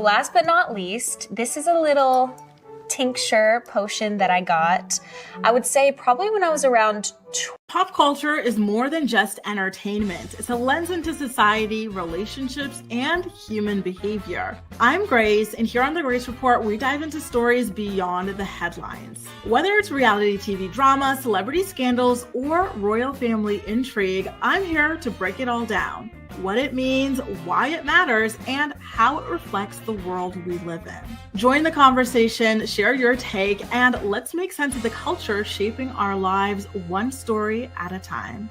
Last but not least, this is a little tincture potion that I got. I would say probably when I was around. Pop culture is more than just entertainment. It's a lens into society, relationships, and human behavior. I'm Grace, and here on the Grace Report, we dive into stories beyond the headlines. Whether it's reality TV drama, celebrity scandals, or royal family intrigue, I'm here to break it all down. What it means, why it matters, and how it reflects the world we live in. Join the conversation, share your take, and let's make sense of the culture shaping our lives one story at a time.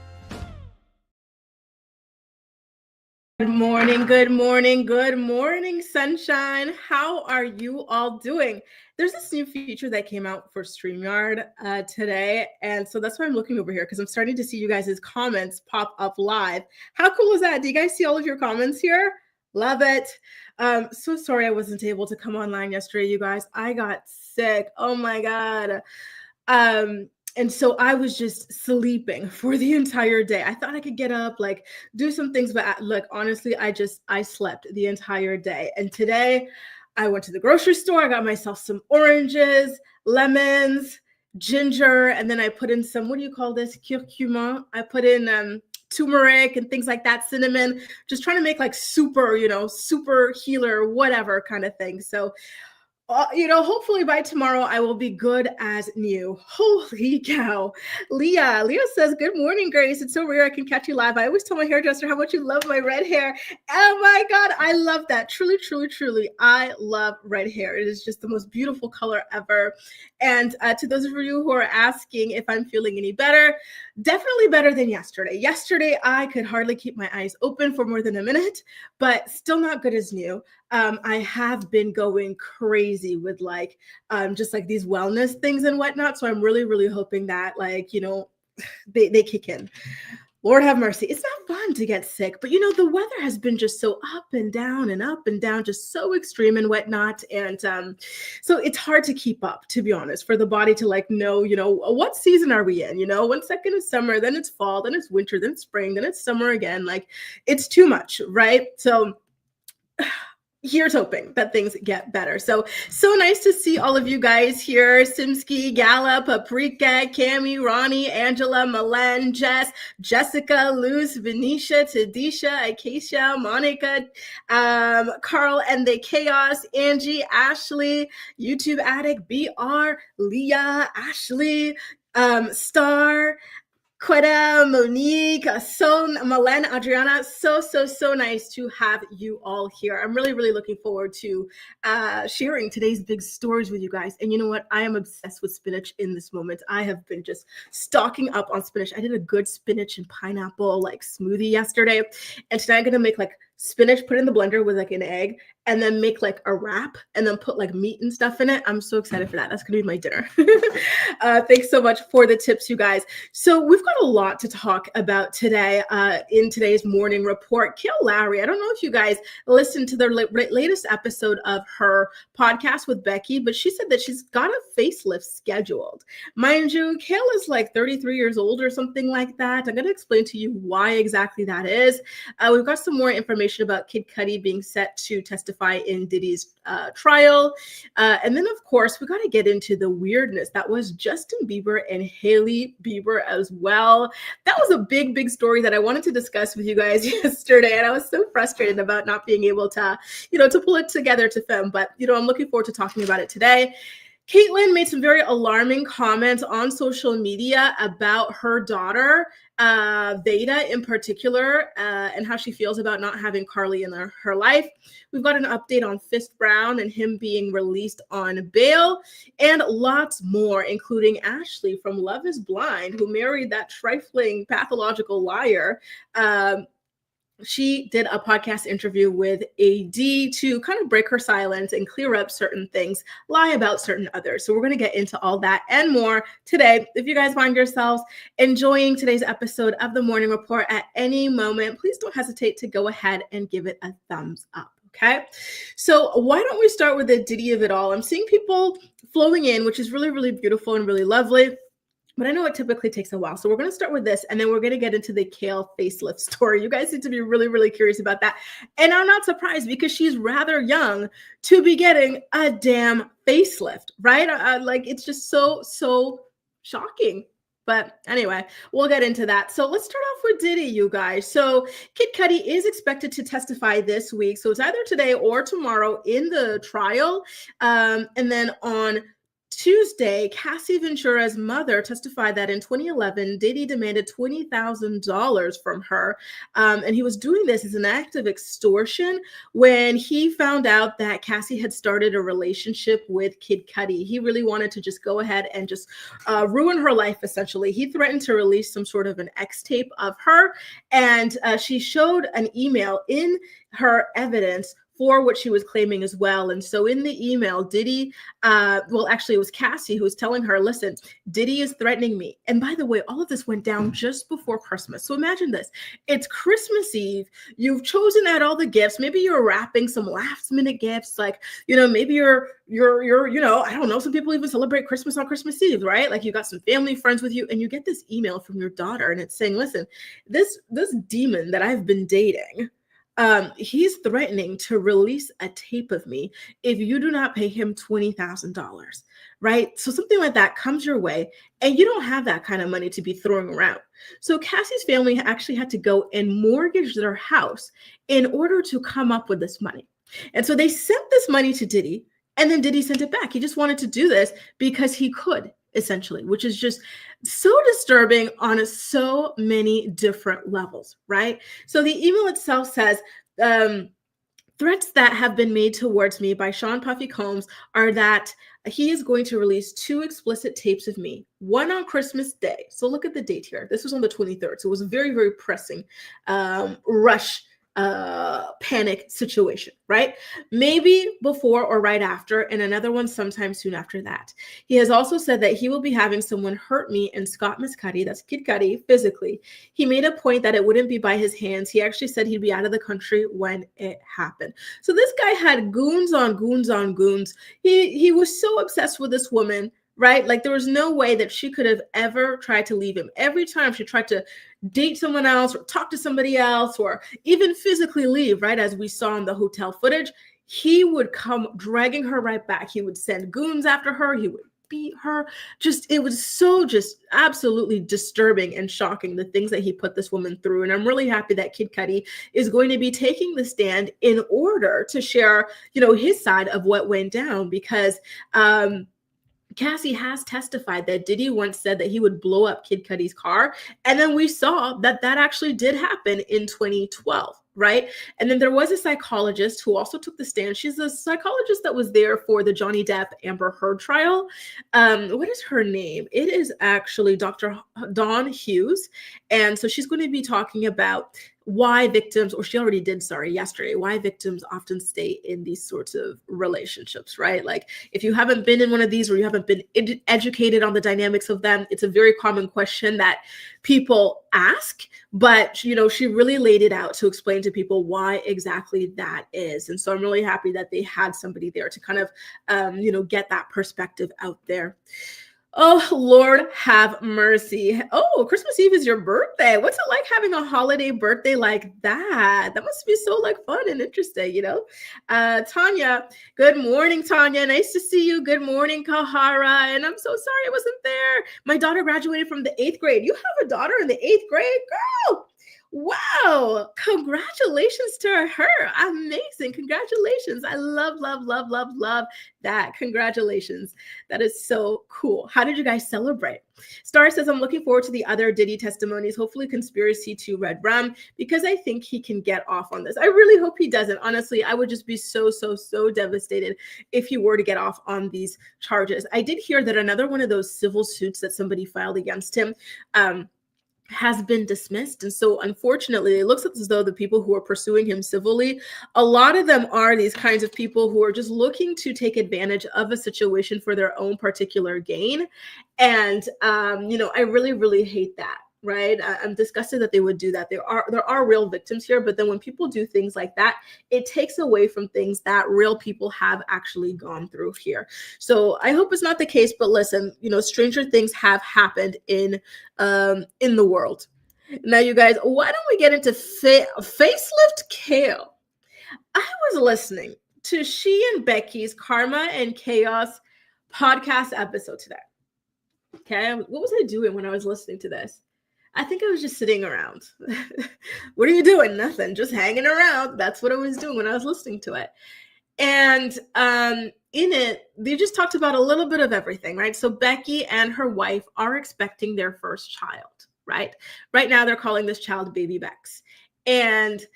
Good morning, good morning, good morning, sunshine. How are you all doing? There's this new feature that came out for StreamYard today, and so that's why I'm looking over here because I'm starting to see you guys' comments pop up live. How cool is that? Do you guys see all of your comments here? Love it. So sorry I wasn't able to come online yesterday, you guys. I got sick. Oh my God. And so I was just sleeping for the entire day. I thought I could get up, like do some things, but look, honestly, I slept the entire day. And today I went to the grocery store. I got myself some oranges, lemons, ginger, and then I put in some, what do you call this? Curcuma. I put in turmeric and things like that, cinnamon, just trying to make like super, super healer, whatever kind of thing. So hopefully by tomorrow I will be good as new. Holy cow. Leah says, good morning, Grace. It's so rare I can catch you live. I always tell my hairdresser how much you love my red hair. Oh my God, I love that. Truly, truly, truly, I love red hair. It is just the most beautiful color ever. And to those of you who are asking if I'm feeling any better, definitely better than yesterday. Yesterday, I could hardly keep my eyes open for more than a minute, but still not good as new. I have been going crazy with just like these wellness things and whatnot. So I'm really, really hoping that they kick in. Lord have mercy. It's not fun to get sick, but the weather has been just so up and down, just so extreme and whatnot. And so it's hard to keep up, to be honest, for the body to know, what season are we in? 1 second is summer, then it's fall, then it's winter, then it's spring, then it's summer again. It's too much, right? So here's hoping that things get better. So nice to see all of you guys here. Simski, Gala, Paprika, Cami, Ronnie, Angela, Milan, Jess, Jessica, Luz, Venetia, Tadisha, Acacia, Monica, Carl and the Chaos, Angie, Ashley, YouTube Addict, BR, Leah, Ashley, Star, Quetta, Monique, Milan, Adriana, so nice to have you all here. I'm really, really looking forward to sharing today's big stories with you guys. And you know what? I am obsessed with spinach in this moment. I have been just stocking up on spinach. I did a good spinach and pineapple smoothie yesterday. And today I'm going to make spinach, put it in the blender with an egg, and then make a wrap and then put meat and stuff in it. I'm so excited for that. That's going to be my dinner. Thanks so much for the tips, you guys. So we've got a lot to talk about today in today's morning report. Kail Lowry, I don't know if you guys listened to the latest episode of her podcast with Becky, but she said that she's got a facelift scheduled. Mind you, Kail is 33 years old or something like that. I'm going to explain to you why exactly that is. We've got some more information about Kid Cudi being set to testify in Diddy's trial. And then, of course, we got to get into the weirdness that was Justin Bieber and Hailey Bieber as well. That was a big, big story that I wanted to discuss with you guys yesterday. And I was so frustrated about not being able to, to pull it together to film. But, I'm looking forward to talking about it today. Catelynn made some very alarming comments on social media about her daughter, Veda in particular, and how she feels about not having Carly in her life. We've got an update on Fist Brown and him being released on bail, and lots more, including Ashley from Love is Blind, who married that trifling pathological liar. She did a podcast interview with AD to kind of break her silence and clear up certain things, lie about certain others. So we're going to get into all that and more today. If you guys find yourselves enjoying today's episode of the Morning Report at any moment, please don't hesitate to go ahead and give it a thumbs up. Okay, so why don't we start with the Diddy of it all? I'm seeing people flowing in, which is really, really beautiful and really lovely. but I know it typically takes a while. So we're going to start with this, and then we're going to get into the Kail facelift story. You guys seem to be really, really curious about that. And I'm not surprised because she's rather young to be getting a damn facelift, right? Like, it's just so shocking. But anyway, we'll get into that. So let's start off with Diddy, you guys. So Kid Cudi is expected to testify this week. So it's either today or tomorrow in the trial. And then on Tuesday, Cassie Ventura's mother testified that in 2011, Diddy demanded $20,000 from her. And he was doing this as an act of extortion when he found out that Cassie had started a relationship with Kid Cudi. He really wanted to just go ahead and just ruin her life, essentially. He threatened to release some sort of an X tape of her, and she showed an email in her evidence for what she was claiming as well. And so in the email, Diddy, well, actually it was Cassie who was telling her, listen, Diddy is threatening me. And by the way, all of this went down just before Christmas. So imagine this, it's Christmas Eve. You've chosen out all the gifts. Maybe you're wrapping some last minute gifts. Like, maybe you're, I don't know, some people even celebrate Christmas on Christmas Eve, right? Like you got some family friends with you and you get this email from your daughter and it's saying, listen, this demon that I've been dating, he's threatening to release a tape of me if you do not pay him $20,000, right? So something like that comes your way and you don't have that kind of money to be throwing around. So Cassie's family actually had to go and mortgage their house in order to come up with this money. And so they sent this money to Diddy, and then Diddy sent it back. He just wanted to do this because he could, essentially, which is just so disturbing on so many different levels, right? So the email itself says, threats that have been made towards me by Sean Puffy Combs are that he is going to release 2 explicit tapes of me, one on Christmas Day. So look at the date here. This was on the 23rd. So it was a very, very pressing rush panic situation, right? Maybe before or right after, and another one sometime soon after that. He has also said that he will be having someone hurt me and Scott Miss Cudi, that's Kid Cudi, physically. He made a point that it wouldn't be by his hands. He actually said he'd be out of the country when it happened. So this guy had goons on goons on goons. He was so obsessed with this woman, right? Like there was no way that she could have ever tried to leave him. Every time she tried to date someone else or talk to somebody else or even physically leave, right? As we saw in the hotel footage, he would come dragging her right back. He would send goons after her. He would beat her. It was so just absolutely disturbing and shocking, the things that he put this woman through. And I'm really happy that Kid Cudi is going to be taking the stand in order to share, his side of what went down, because, Cassie has testified that Diddy once said that he would blow up Kid Cudi's car. And then we saw that actually did happen in 2012, right? And then there was a psychologist who also took the stand. She's a psychologist that was there for the Johnny Depp Amber Heard trial. What is her name? It is actually Dr. Dawn Hughes. And so she's going to be talking about why victims, or she already did, yesterday, why victims often stay in these sorts of relationships, right? Like if you haven't been in one of these or you haven't been educated on the dynamics of them, it's a very common question that people ask, but she really laid it out to explain to people why exactly that is. And so I'm really happy that they had somebody there to kind of, get that perspective out there. Oh, Lord have mercy. Oh, Christmas Eve is your birthday. What's it like having a holiday birthday like that? That must be so fun and interesting, Tanya, good morning, Tanya. Nice to see you. Good morning, Kahara. And I'm so sorry I wasn't there. My daughter graduated from the 8th grade. You have a daughter in the 8th grade? Girl, wow. Congratulations to her. Amazing. Congratulations. I love that. Congratulations. That is so cool. How did you guys celebrate? Star says, I'm looking forward to the other Diddy testimonies, hopefully Conspiracy to Red Rum, because I think he can get off on this. I really hope he doesn't. Honestly, I would just be so devastated if he were to get off on these charges. I did hear that another one of those civil suits that somebody filed against him, has been dismissed. And so unfortunately, it looks as though the people who are pursuing him civilly, a lot of them are these kinds of people who are just looking to take advantage of a situation for their own particular gain. And, I really hate that. right? I'm disgusted that they would do that. There are real victims here, but then when people do things like that, it takes away from things that real people have actually gone through here. So I hope it's not the case, but listen, stranger things have happened in the world. Now, you guys, why don't we get into facelift Kail? I was listening to she and Becky's Karma and Chaos podcast episode today. Okay, what was I doing when I was listening to this? I think I was just sitting around. What are you doing? Nothing, just hanging around. That's what I was doing when I was listening to it. And in it, they just talked about a little bit of everything, right? So Becky and her wife are expecting their first child, right? Right now, they're calling this child Baby Bex. And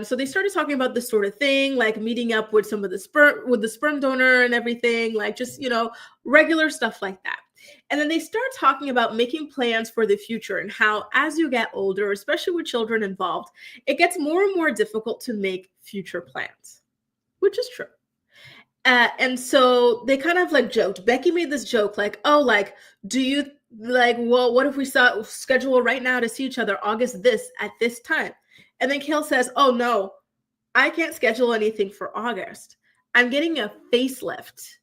so they started talking about this sort of thing, like meeting up with some of the sperm donor and everything, like just, regular stuff like that. And then they start talking about making plans for the future and how as you get older, especially with children involved, it gets more and more difficult to make future plans, which is true. And so they kind of like joked. Becky made this joke like, oh, like, do you like, well, what if we schedule right now to see each other August this at this time? And then Kail says, oh, no, I can't schedule anything for August. I'm getting a facelift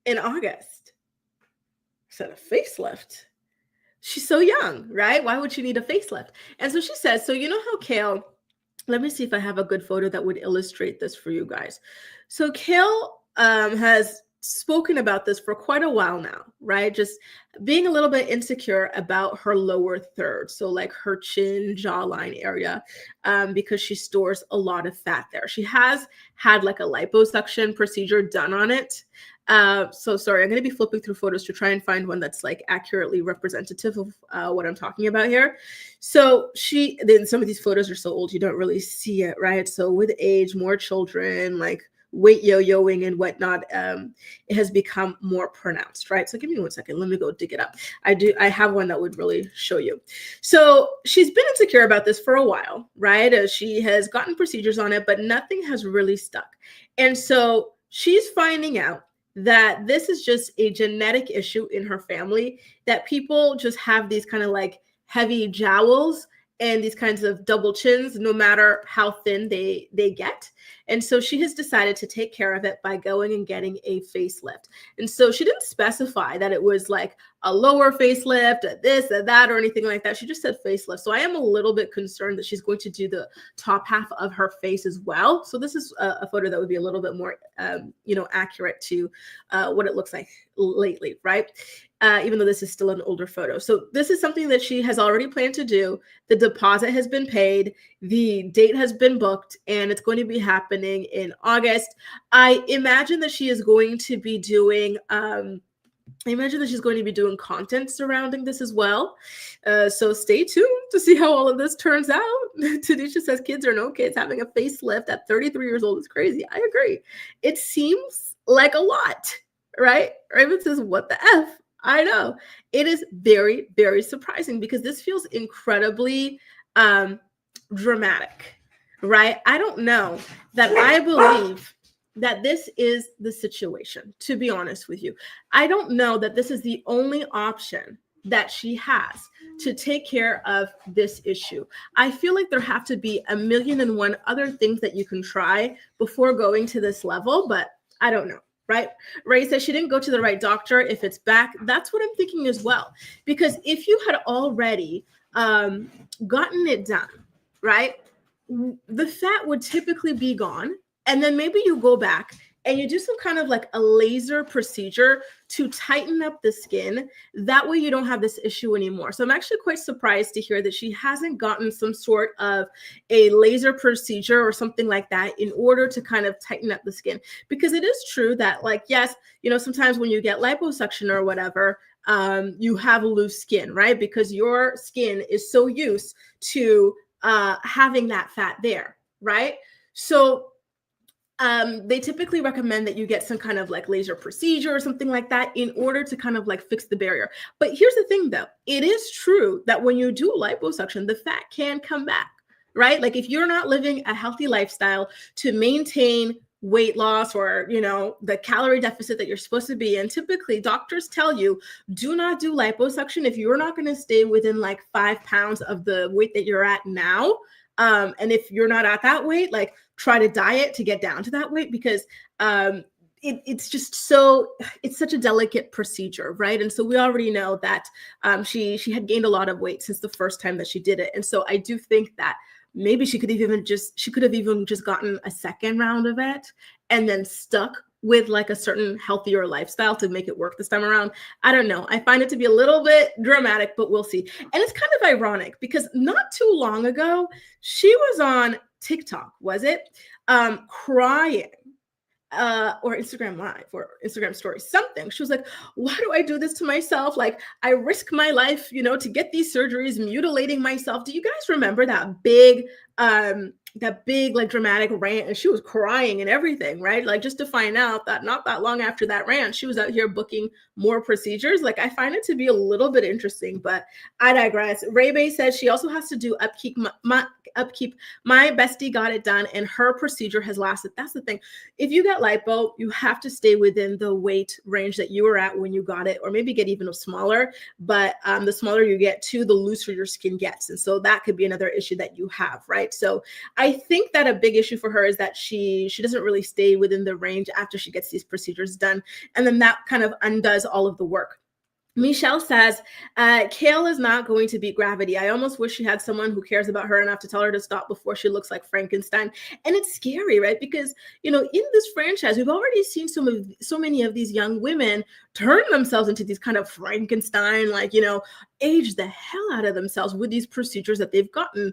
in August. I said, a facelift? She's so young, right? Why would she need a facelift? And so she says, so you know how Kail, let me see if I have a good photo that would illustrate this for you guys. So Kail has spoken about this for quite a while now, right? Just being a little bit insecure about her lower third. So like her chin, jawline area, because she stores a lot of fat there. She has had like a liposuction procedure done on it. So sorry, I'm going to be flipping through photos to try and find one that's like accurately representative of what I'm talking about here. So then some of these photos are so old, you don't really see it, right? So with age, more children, like weight yo-yoing and whatnot, it has become more pronounced, right? So give me 1 second. Let me go dig it up. I have one that would really show you. So she's been insecure about this for a while, right? She has gotten procedures on it, but nothing has really stuck. And so she's finding out that this is just a genetic issue in her family, that people just have these kind of like heavy jowls and these kinds of double chins, no matter how thin they get. And so she has decided to take care of it by going and getting a facelift. And so she didn't specify that it was like a lower facelift, a this, a that, or anything like that. She just said facelift. So I am a little bit concerned that she's going to do the top half of her face as well. So this is a photo that would be a little bit more, accurate to what it looks like lately, right? Even though this is still an older photo. So this is something that she has already planned to do. The deposit has been paid. The date has been booked, and it's going to be happening in August. I imagine that she is going to be doing content surrounding this as well. So stay tuned to see how all of this turns out. Tanisha says kids or no kids, having a facelift at 33 years old is crazy. I agree. It seems like a lot, right? Raven says, what the F? I know. It is very, very surprising because this feels incredibly dramatic, right? I don't know that I believe that this is the situation, to be honest with you. I don't know that this is the only option that she has to take care of this issue. I feel like there have to be 1,000,001 other things that you can try before going to this level, but I don't know. Right? Ray says she didn't go to the right doctor. If it's back, that's what I'm thinking as well. Because if you had already gotten it done, right, the fat would typically be gone. And then maybe you go back and you do some kind of like a laser procedure to tighten up the skin. That way you don't have this issue anymore. So I'm actually quite surprised to hear that she hasn't gotten some sort of a laser procedure or something like that in order to kind of tighten up the skin. Because it is true that, like, yes, sometimes when you get liposuction or whatever, you have loose skin, right? Because your skin is so used to having that fat there, right? So they typically recommend that you get some kind of like laser procedure or something like that in order to kind of like fix the barrier. But here's the thing though, it is true that when you do liposuction, the fat can come back, right? Like if you're not living a healthy lifestyle to maintain weight loss or, the calorie deficit that you're supposed to be in, typically doctors tell you, do not do liposuction if you're not going to stay within like 5 pounds of the weight that you're at now. And if you're not at that weight, like try to diet to get down to that weight, because it's such a delicate procedure, right? And so we already know that she had gained a lot of weight since the first time that she did it. And so I do think that maybe she could have even just gotten a second round of it and then stuck with like a certain healthier lifestyle to make it work this time around. I don't know. I find it to be a little bit dramatic, but we'll see. And it's kind of ironic because not too long ago, she was on TikTok, was it? Crying. Or Instagram Live or Instagram Story, something. She was like, why do I do this to myself? Like, I risk my life, to get these surgeries, mutilating myself. Do you guys remember that big like dramatic rant? And she was crying and everything, right? Like, just to find out that not that long after that rant, she was out here booking more procedures. Like, I find it to be a little bit interesting, but I digress. Ray Bay says she also has to do upkeep. My bestie got it done and her procedure has lasted. That's the thing. If you get lipo, you have to stay within the weight range that you were at when you got it, or maybe get even smaller. But the smaller you get to, the looser your skin gets. And so that could be another issue that you have, right? So I think that a big issue for her is that she doesn't really stay within the range after she gets these procedures done. And then that kind of undoes all of the work. Michelle says, Kail is not going to beat gravity. I almost wish she had someone who cares about her enough to tell her to stop before she looks like Frankenstein. And it's scary, right? Because, in this franchise, we've already seen so many of these young women turn themselves into these kind of Frankenstein, like, age the hell out of themselves with these procedures that they've gotten.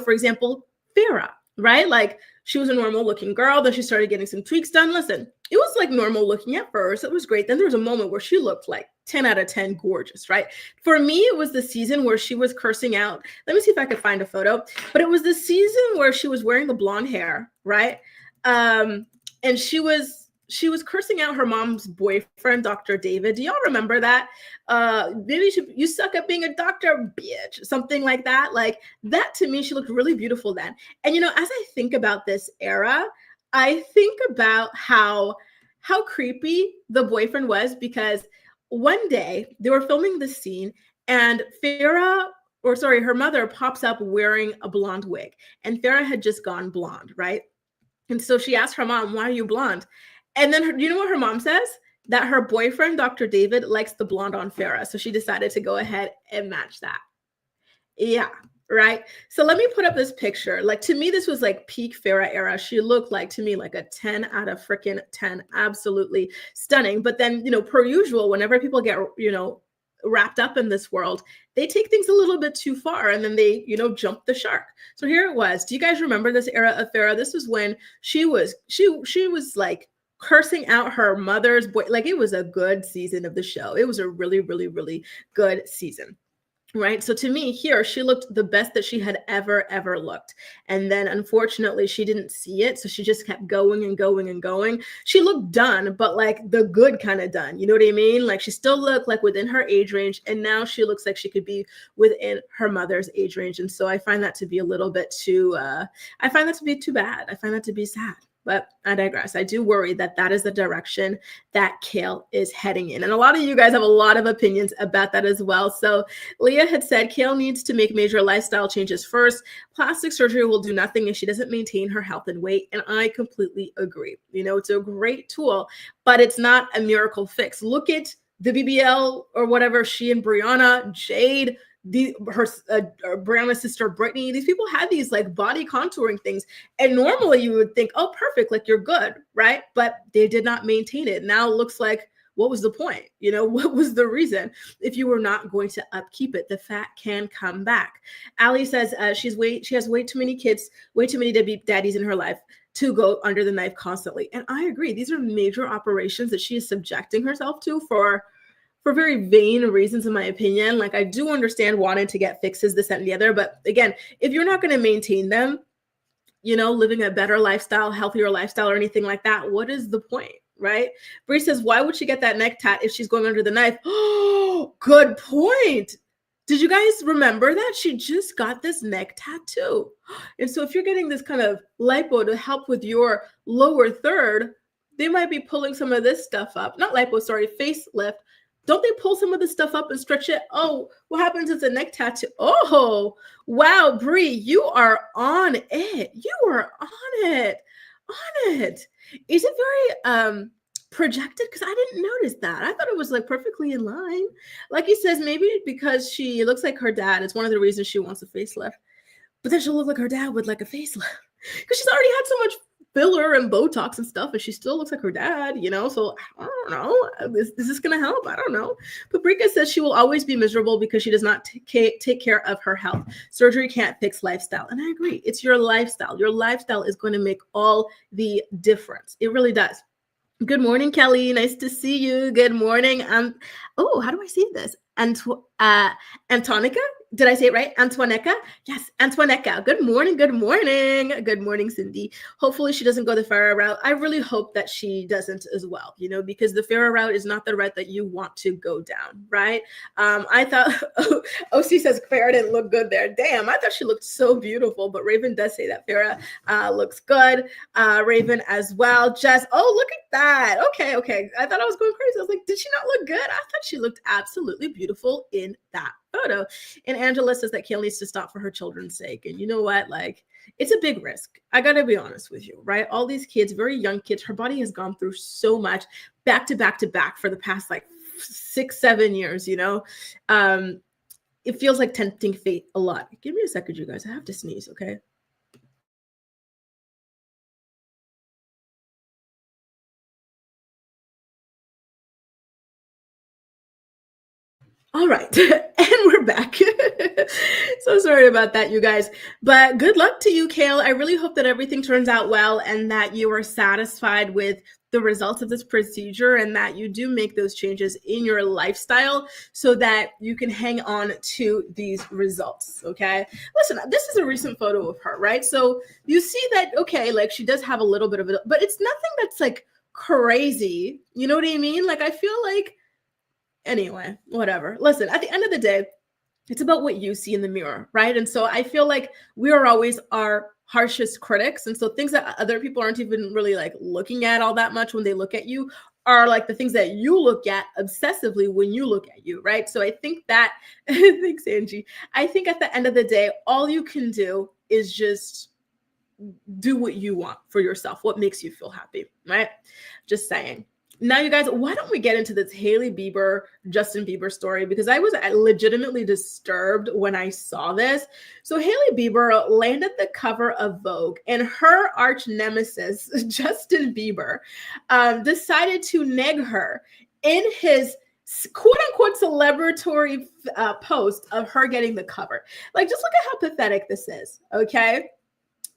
For example, Farrah, right? Like, she was a normal looking girl. Then she started getting some tweaks done. Listen, it was like normal looking at first. It was great. Then there was a moment where she looked like 10 out of 10 gorgeous, right? For me, it was the season where she was cursing out. Let me see if I could find a photo. But it was the season where she was wearing the blonde hair, right? And she was cursing out her mom's boyfriend, Dr. David. Do y'all remember that? Maybe you suck at being a doctor, bitch. Something like that. Like that to me, she looked really beautiful then. And as I think about this era, I think about how creepy the boyfriend was, because one day they were filming this scene and her mother pops up wearing a blonde wig, and Farrah had just gone blonde, right? And so she asked her mom, why are you blonde? And then you know what her mom says? That her boyfriend, Dr. David, likes the blonde on Farrah. So she decided to go ahead and match that. Yeah, right? So let me put up this picture. Like, to me, this was like peak Farrah era. She looked like, to me, like a 10 out of freaking 10. Absolutely stunning. But then, per usual, whenever people get, wrapped up in this world, they take things a little bit too far and then they, jump the shark. So here it was. Do you guys remember this era of Farrah? This was when she was like cursing out her mother's boy. Like, it was a good season of the show. It was a really, really, really good season. Right. So to me here, she looked the best that she had ever looked. And then unfortunately, she didn't see it. So she just kept going and going and going. She looked done, but like the good kind of done. You know what I mean? Like, she still looked like within her age range. And now she looks like she could be within her mother's age range. And so I find that to be a little bit too, I find that to be too bad. I find that to be sad. But I digress. I do worry that is the direction that Kail is heading in. And a lot of you guys have a lot of opinions about that as well. So Leah had said Kail needs to make major lifestyle changes first. Plastic surgery will do nothing if she doesn't maintain her health and weight. And I completely agree. It's a great tool, but it's not a miracle fix. Look at the BBL or whatever, she and Brianna, Jade, her Brianna's sister Brittany, these people had these like body contouring things, and normally you would think, oh, perfect, like you're good, right? But they did not maintain it. Now it looks like, what was the point? What was the reason if you were not going to upkeep it? The fat can come back. Allie says she has way too many kids, way too many daddies in her life to go under the knife constantly. And I agree. These are major operations that she is subjecting herself to for very vain reasons, in my opinion. Like, I do understand wanting to get fixes, this, that, and the other. But again, if you're not going to maintain them, living a better lifestyle, healthier lifestyle, or anything like that, what is the point, right? Bree says, why would she get that neck tat if she's going under the knife? Oh, good point. Did you guys remember that? She just got this neck tattoo. And so if you're getting this kind of lipo to help with your lower third, they might be pulling some of this stuff up. Not lipo, sorry, facelift. Don't they pull some of this stuff up and stretch it? Oh, what happens if it's a neck tattoo? Oh, wow, Brie, you are on it. You are on it. On it. Is it very projected? Because I didn't notice that. I thought it was like perfectly in line. Like he says, maybe because she looks like her dad. It's one of the reasons she wants a facelift. But then she'll look like her dad with like a facelift. Because she's already had so much filler and Botox and stuff, and she still looks like her dad, you know? So I don't know. Is this going to help? I don't know. Paprika says she will always be miserable because she does not take care of her health. Surgery can't fix lifestyle. And I agree. It's your lifestyle. Your lifestyle is going to make all the difference. It really does. Good morning, Kelly. Nice to see you. Good morning. Oh, how do I say this? Antonica? Did I say it right? Antoineka? Yes, Antoineka. Good morning. Good morning. Good morning, Cindy. Hopefully she doesn't go the Farrah route. I really hope that she doesn't as well, you know, because the Farrah route is not the route that you want to go down, right? I thought, OC says Farrah didn't look good there. Damn, I thought she looked so beautiful, but Raven does say that Farrah looks good. Raven as well. Jess, oh, look at that. Okay. I thought I was going crazy. I was like, did she not look good? I thought she looked absolutely beautiful in that photo. And Angela says that Kail needs to stop for her children's sake. And you know what? Like, it's a big risk. I got to be honest with you, right? All these kids, very young kids, her body has gone through so much back to back to back for the past like 6-7 years, you know? It feels like tempting fate a lot. Give me a second, you guys. I have to sneeze, okay? All right, and we're back. So sorry about that, you guys. But good luck to you, Kail. I really hope that everything turns out well and that you are satisfied with the results of this procedure and that you do make those changes in your lifestyle so that you can hang on to these results, okay? Listen, this is a recent photo of her, right? So you see that, okay, like she does have a little bit of it, but it's nothing that's like crazy. You know what I mean? Like I feel like, anyway, whatever. Listen, at the end of the day, it's about what you see in the mirror, right? And so I feel like we are always our harshest critics. And so things that other people aren't even really like looking at all that much when they look at you are like the things that you look at obsessively when you look at you, right? So I think that, thanks, Angie. I think at the end of the day, all you can do is just do what you want for yourself, what makes you feel happy, right? Just saying. Now, you guys, why don't we get into this Hailey Bieber, Justin Bieber story? Because I was legitimately disturbed when I saw this. So Hailey Bieber landed the cover of Vogue, and her arch nemesis, Justin Bieber, decided to neg her in his quote-unquote celebratory post of her getting the cover. Like, just look at how pathetic this is, okay?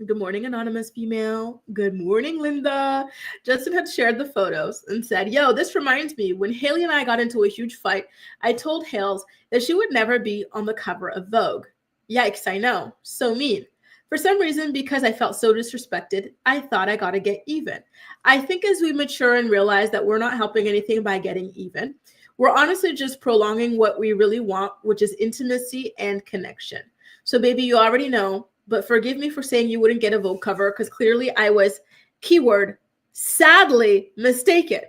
Good morning, anonymous female. Good morning, Linda. Justin had shared the photos and said, yo, this reminds me, when Hailey and I got into a huge fight, I told Hales that she would never be on the cover of Vogue. Yikes, I know. So mean. For some reason, because I felt so disrespected, I thought I gotta get even. I think as we mature and realize that we're not helping anything by getting even, we're honestly just prolonging what we really want, which is intimacy and connection. So baby, you already know, but forgive me for saying you wouldn't get a Vogue cover because clearly I was, keyword, sadly mistaken.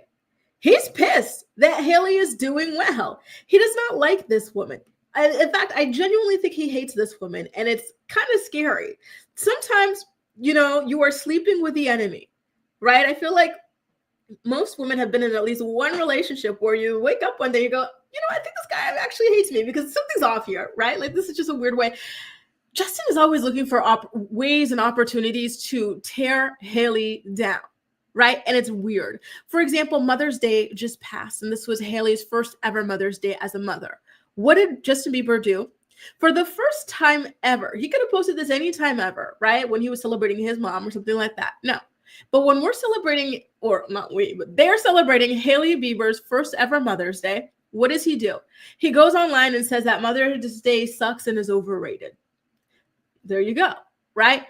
He's pissed that Hailey is doing well. He does not like this woman. In fact, I genuinely think he hates this woman, and it's kind of scary. Sometimes, you know, you are sleeping with the enemy, right? I feel like most women have been in at least one relationship where you wake up one day, you go, you know, I think this guy actually hates me because something's off here, right? Like this is just a weird way. Justin is always looking for ways and opportunities to tear Hailey down, right? And it's weird. For example, Mother's Day just passed, and this was Hailey's first ever Mother's Day as a mother. What did Justin Bieber do? For the first time ever, he could have posted this anytime ever, right? When he was celebrating his mom or something like that. No. But when we're celebrating, or not we, but they're celebrating Hailey Bieber's first ever Mother's Day, what does he do? He goes online and says that Mother's Day sucks and is overrated. There you go, right?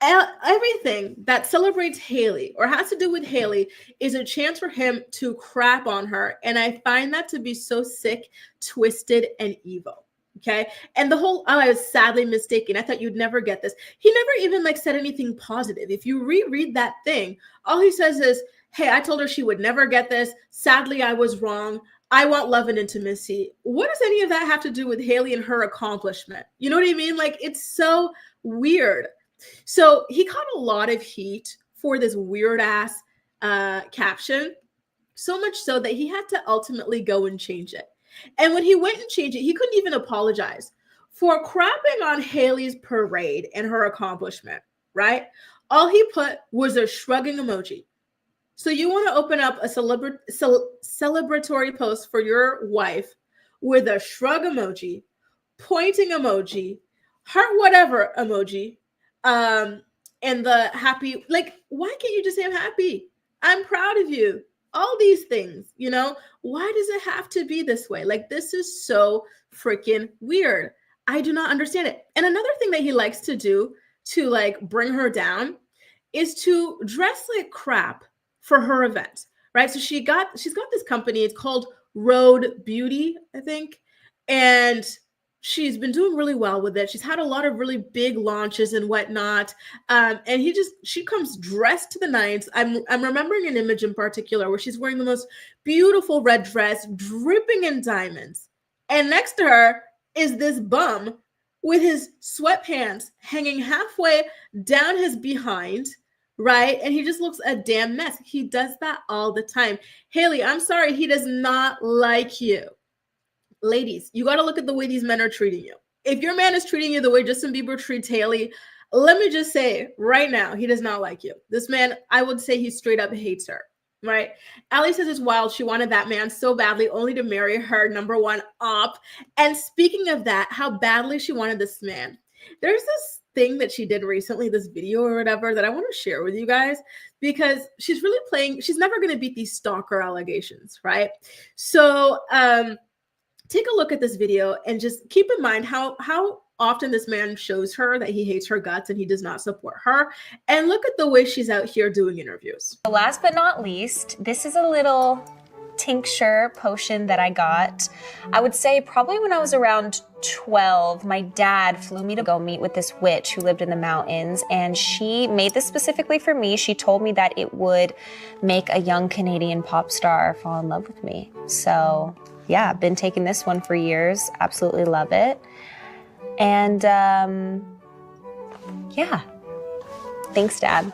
Everything that celebrates Hailey or has to do with Hailey is a chance for him to crap on her. And I find that to be so sick, twisted, and evil. Okay. And the whole, oh, I was sadly mistaken. I thought you'd never get this. He never even like said anything positive. If you reread that thing, all he says is, hey, I told her she would never get this. Sadly, I was wrong. I want love and intimacy. What does any of that have to do with Hailey and her accomplishment? You know what I mean? Like, it's so weird. So he caught a lot of heat for this weird ass caption, so much so that he had to ultimately go and change it. And when he went and changed it, he couldn't even apologize for crapping on Hailey's parade and her accomplishment, right? All he put was a shrugging emoji. So you want to open up a celebratory post for your wife with a shrug emoji, pointing emoji, heart whatever emoji, and the happy, like, why can't you just say I'm happy? I'm proud of you. All these things, you know, why does it have to be this way? Like, this is so freaking weird. I do not understand it. And another thing that he likes to do to like bring her down is to dress like crap for her event, right? So she's got this company. It's called Road Beauty, I think. And she's been doing really well with it. She's had a lot of really big launches and whatnot. And she comes dressed to the nines. I'm remembering an image in particular where she's wearing the most beautiful red dress, dripping in diamonds. And next to her is this bum with his sweatpants hanging halfway down his behind, right? And he just looks a damn mess. He does that all the time. Hailey, I'm sorry, he does not like you. Ladies, you got to look at the way these men are treating you. If your man is treating you the way Justin Bieber treats Hailey, let me just say right now, he does not like you. This man, I would say he straight up hates her, right? Allie says it's wild. She wanted that man so badly only to marry her number one op. And speaking of that, how badly she wanted this man. There's this thing that she did recently, this video or whatever, that I want to share with you guys because she's really playing, she's never going to beat these stalker allegations, right? So, take a look at this video and just keep in mind how often this man shows her that he hates her guts and he does not support her. And look at the way she's out here doing interviews. Last but not least, this is a little tincture potion that I got. I would say probably when I was around 12, my dad flew me to go meet with this witch who lived in the mountains, and she made this specifically for me. She told me that it would make a young Canadian pop star fall in love with me. So yeah, I've been taking this one for years. Absolutely love it. And yeah, thanks, Dad.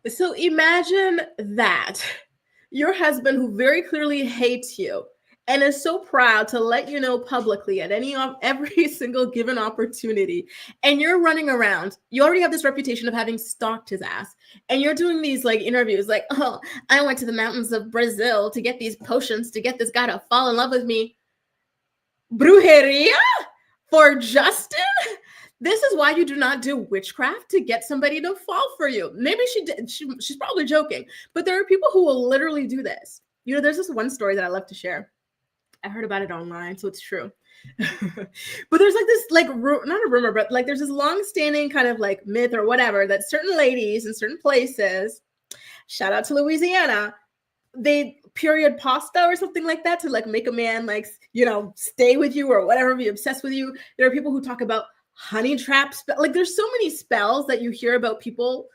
So imagine that your husband, who very clearly hates you and is so proud to let you know publicly at every single given opportunity, and you're running around, you already have this reputation of having stalked his ass, and you're doing these like interviews like, oh, I went to the mountains of Brazil to get these potions to get this guy to fall in love with me. Brujeria for Justin? This is why you do not do witchcraft, to get somebody to fall for you. Maybe she did. She's probably joking, but there are people who will literally do this. You know, there's this one story that I love to share. I heard about it online, so it's true. But there's like this, like, not a rumor, but like there's this long-standing kind of like myth or whatever that certain ladies in certain places, shout out to Louisiana, they period pasta or something like that to like make a man like, you know, stay with you or whatever, be obsessed with you. There are people who talk about honey trap spell. Like there's so many spells that you hear about people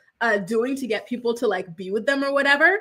doing to get people to like be with them or whatever.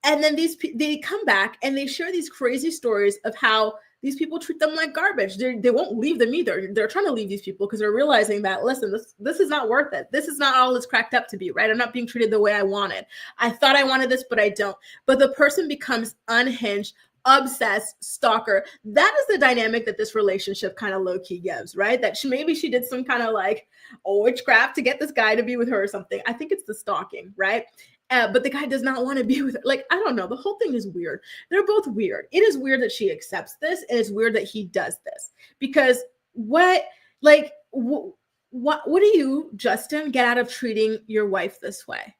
And then they come back and they share these crazy stories of how these people treat them like garbage. They won't leave them either. They're trying to leave these people because they're realizing that, listen, this is not worth it. This is not all it's cracked up to be, right? I'm not being treated the way I wanted. I thought I wanted this, but I don't. But the person becomes unhinged, obsessed, stalker. That is the dynamic that this relationship kind of low-key gives, right? That maybe she did some kind of like witchcraft to get this guy to be with her or something. I think it's the stalking, right? But the guy does not want to be with her. Like, I don't know. The whole thing is weird. They're both weird. It is weird that she accepts this, and it's weird that he does this. Because what do you, Justin, get out of treating your wife this way?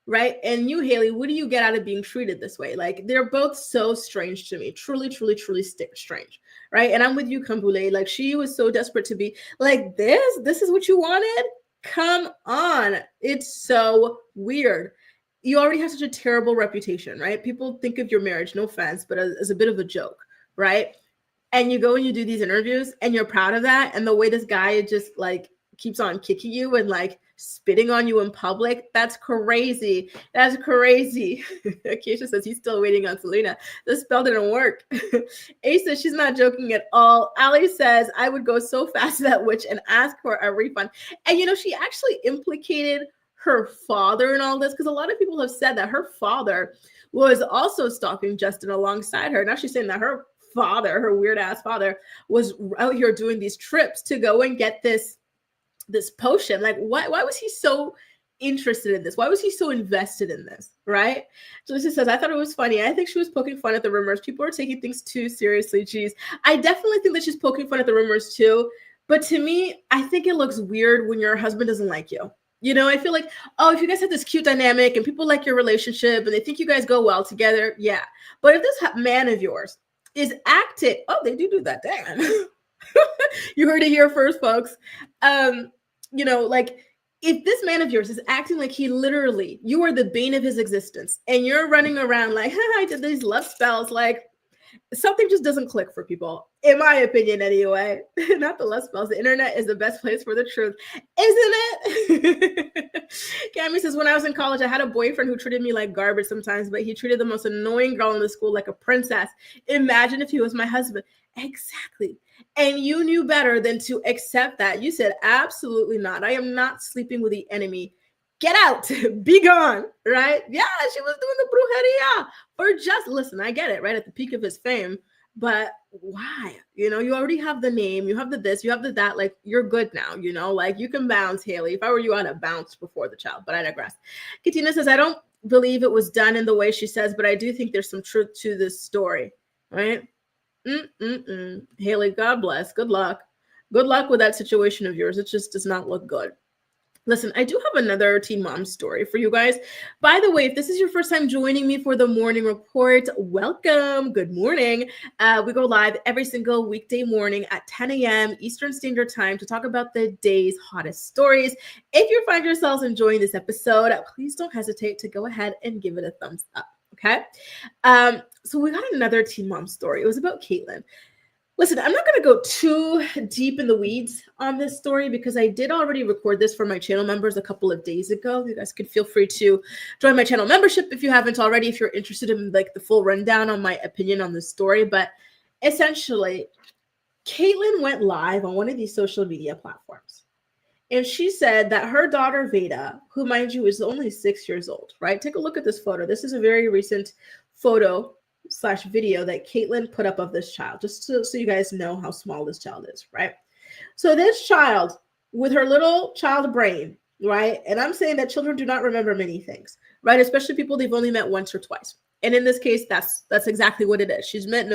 Right? And you, Hailey, what do you get out of being treated this way? Like, they're both so strange to me. Truly, truly, truly strange. Right? And I'm with you, Kambule. Like, she was so desperate to be like, this is what you wanted? Come on. It's so weird. You already have such a terrible reputation, right? People think of your marriage, no offense, but as a bit of a joke, right? And you go and you do these interviews and you're proud of that. And the way this guy just like keeps on kicking you and like spitting on you in public, that's crazy. That's crazy. Acacia says he's still waiting on Selena. The spell didn't work. A says she's not joking at all. Ali says I would go so fast to that witch and ask for a refund. And you know, she actually implicated her father in all this, because a lot of people have said that her father was also stalking Justin alongside her. Now she's saying that her father, her weird ass father, was out here doing these trips to go and get this potion. Like, why was he so interested in this? Why was he so invested in this? Right? Jalissa says, I thought it was funny. I think she was poking fun at the rumors. People are taking things too seriously. Geez, I definitely think that she's poking fun at the rumors too. But to me, I think it looks weird when your husband doesn't like you. You know, I feel like, oh, if you guys have this cute dynamic and people like your relationship and they think you guys go well together, yeah. But if this man of yours is acting, oh, they do that, damn. You heard it here first, folks. You know, like, if this man of yours is acting like he literally, you are the bane of his existence, and you're running around like, I did these love spells, like, something just doesn't click for people, in my opinion, anyway. Not the love spells. The internet is the best place for the truth, isn't it? Cammy says, when I was in college, I had a boyfriend who treated me like garbage sometimes, but he treated the most annoying girl in the school like a princess. Imagine if he was my husband. Exactly. And you knew better than to accept that. You said, absolutely not. I am not sleeping with the enemy. Get out, be gone, right? Yeah, she was doing the brujeria. Or just, listen, I get it, right? At the peak of his fame, but why? You know, you already have the name, you have the this, you have the that, like, you're good now, you know? Like, you can bounce, Hailey. If I were you, I'd have bounced before the child, but I digress. Katina says, I don't believe it was done in the way she says, but I do think there's some truth to this story, right? Hailey, God bless. Good luck. Good luck with that situation of yours. It just does not look good. Listen, I do have another Teen Mom story for you guys. By the way, if this is your first time joining me for the morning report, welcome. Good morning. We go live every single weekday morning at 10 a.m. Eastern Standard Time to talk about the day's hottest stories. If you find yourselves enjoying this episode, please don't hesitate to go ahead and give it a thumbs up. Okay. So we got another Teen Mom story. It was about Catelynn. Listen, I'm not going to go too deep in the weeds on this story because I did already record this for my channel members a couple of days ago. You guys could feel free to join my channel membership if you haven't already, if you're interested in like the full rundown on my opinion on this story. But essentially, Catelynn went live on one of these social media platforms. And she said that her daughter, Veda, who, mind you, is only 6 years old, right? Take a look at this photo. This is a very recent photo / video that Catelynn put up of this child, just so you guys know how small this child is, right? So this child, with her little child brain, right? And I'm saying that children do not remember many things, right? Especially people they've only met once or twice. And in this case, that's exactly what it is. She's met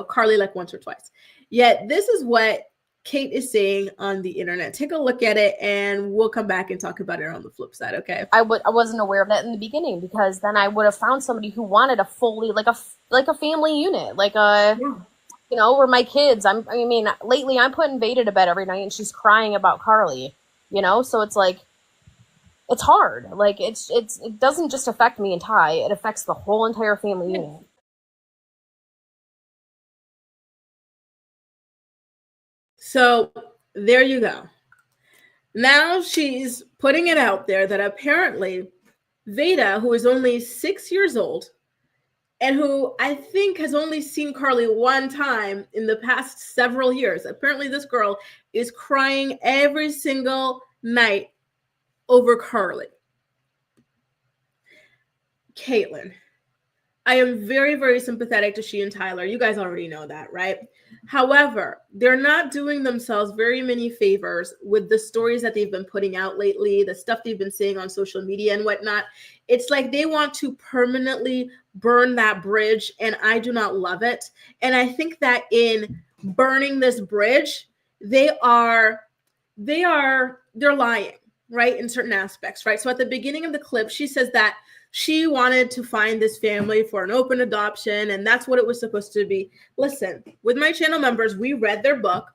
Carly like once or twice. Yet this is what Kate is saying on the internet. Take a look at it and we'll come back and talk about it on the flip side, okay? I wasn't aware of that in the beginning because then I would have found somebody who wanted a fully like a family unit, like a you know, where my kids. I mean, lately I'm putting Veda to bed every night and she's crying about Carly, you know, so it's like it's hard. Like it doesn't just affect me and Ty, it affects the whole entire family unit. So there you go. Now she's putting it out there that apparently Veda, who is only 6 years old and who I think has only seen Carly one time in the past several years, apparently this girl is crying every single night over Carly. Catelynn, I am very, very sympathetic to she and Tyler. You guys already know that, right? However, they're not doing themselves very many favors with the stories that they've been putting out lately, the stuff they've been saying on social media and whatnot. It's like they want to permanently burn that bridge, and I do not love it. And I think that in burning this bridge, they're lying, right? In certain aspects, right? So at the beginning of the clip, she says that she wanted to find this family for an open adoption, and that's what it was supposed to be. Listen, with my channel members, we read their book.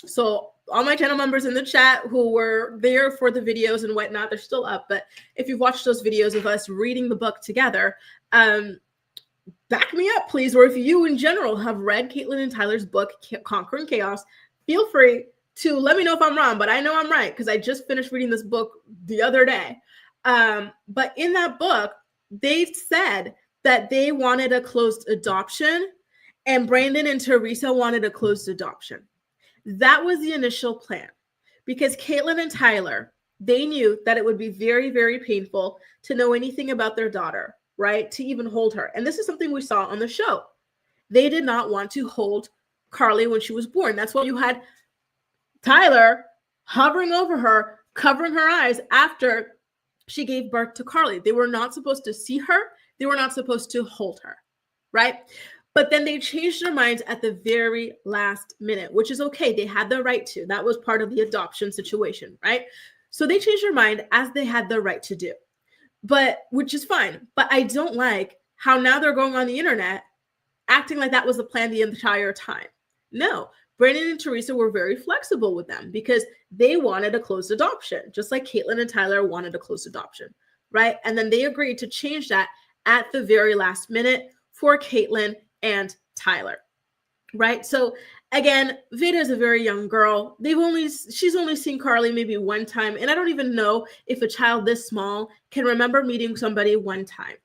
So all my channel members in the chat who were there for the videos and whatnot, they're still up. But if you've watched those videos of us reading the book together, back me up, please. Or if you in general have read Catelynn and Tyler's book, Conquering Chaos, feel free to let me know if I'm wrong, but I know I'm right because I just finished reading this book the other day. But in that book, they said that they wanted a closed adoption and Brandon and Teresa wanted a closed adoption. That was the initial plan because Catelynn and Tyler, they knew that it would be very, very painful to know anything about their daughter, right? To even hold her. And this is something we saw on the show. They did not want to hold Carly when she was born. That's why you had Tyler hovering over her, covering her eyes after she gave birth to Carly. They were not supposed to see her. They were not supposed to hold her, right? But then they changed their minds at the very last minute, which is okay. They had the right to. That was part of the adoption situation, right? So they changed their mind as they had the right to do, but which is fine. But I don't like how now they're going on the internet acting like that was the plan the entire time. No, Brandon and Teresa were very flexible with them because they wanted a closed adoption, just like Catelynn and Tyler wanted a closed adoption, right? And then they agreed to change that at the very last minute for Catelynn and Tyler, right? So again, Veda is a very young girl. She's only seen Carly maybe one time. And I don't even know if a child this small can remember meeting somebody one time,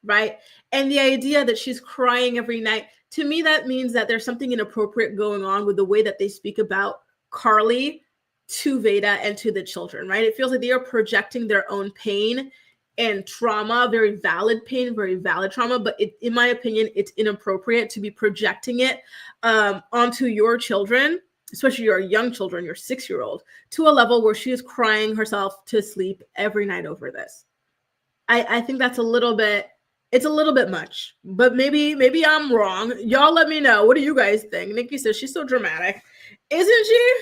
right? And the idea that she's crying every night, to me, that means that there's something inappropriate going on with the way that they speak about Carly to Veda and to the children, right? It feels like they are projecting their own pain and trauma, very valid pain, very valid trauma. But in my opinion, it's inappropriate to be projecting it onto your children, especially your young children, your 6-year-old, to a level where she is crying herself to sleep every night over this. I think that's it's a little bit much, but maybe I'm wrong. Y'all let me know. What do you guys think? Nikki says she's so dramatic. Isn't she?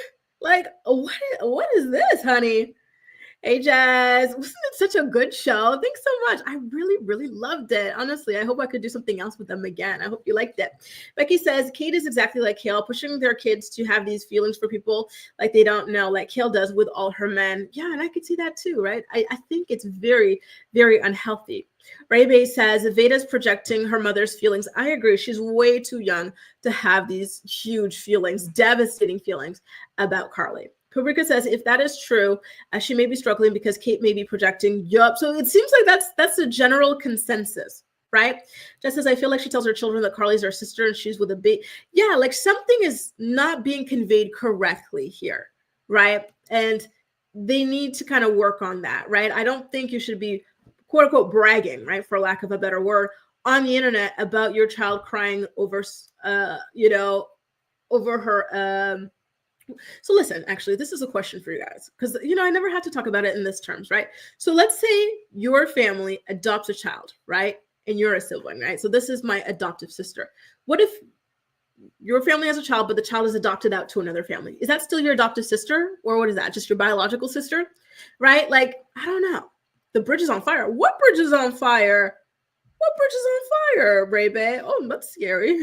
Like, what is this, honey? Hey, Jazz. Wasn't it such a good show? Thanks so much. I really, really loved it. Honestly, I hope I could do something else with them again. I hope you liked it. Becky says, Kate is exactly like Kail, pushing their kids to have these feelings for people like they don't know, like Kail does with all her men. Yeah, and I could see that too, right? I think it's very, very unhealthy. Ray Bay says, Veda's projecting her mother's feelings. I agree. She's way too young to have these huge feelings, devastating feelings about Carly. Kubrika says, if that is true, she may be struggling because Kate may be projecting. Yup. So it seems like that's a general consensus, right? Just says, I feel like she tells her children that Carly's her sister and she's with a baby. Yeah, like something is not being conveyed correctly here, right? And they need to kind of work on that, right? I don't think you should be, quote unquote, bragging, right, for lack of a better word, on the internet about your child crying over, over her. So listen, actually, this is a question for you guys, because, I never had to talk about it in this terms, right? So let's say your family adopts a child, right? And you're a sibling, right? So this is my adoptive sister. What if your family has a child, but the child is adopted out to another family? Is that still your adoptive sister? Or what is that? Just your biological sister, right? Like, I don't know. The bridge is on fire. What bridge is on fire? What bridge is on fire, Ray Bay? Oh, that's scary.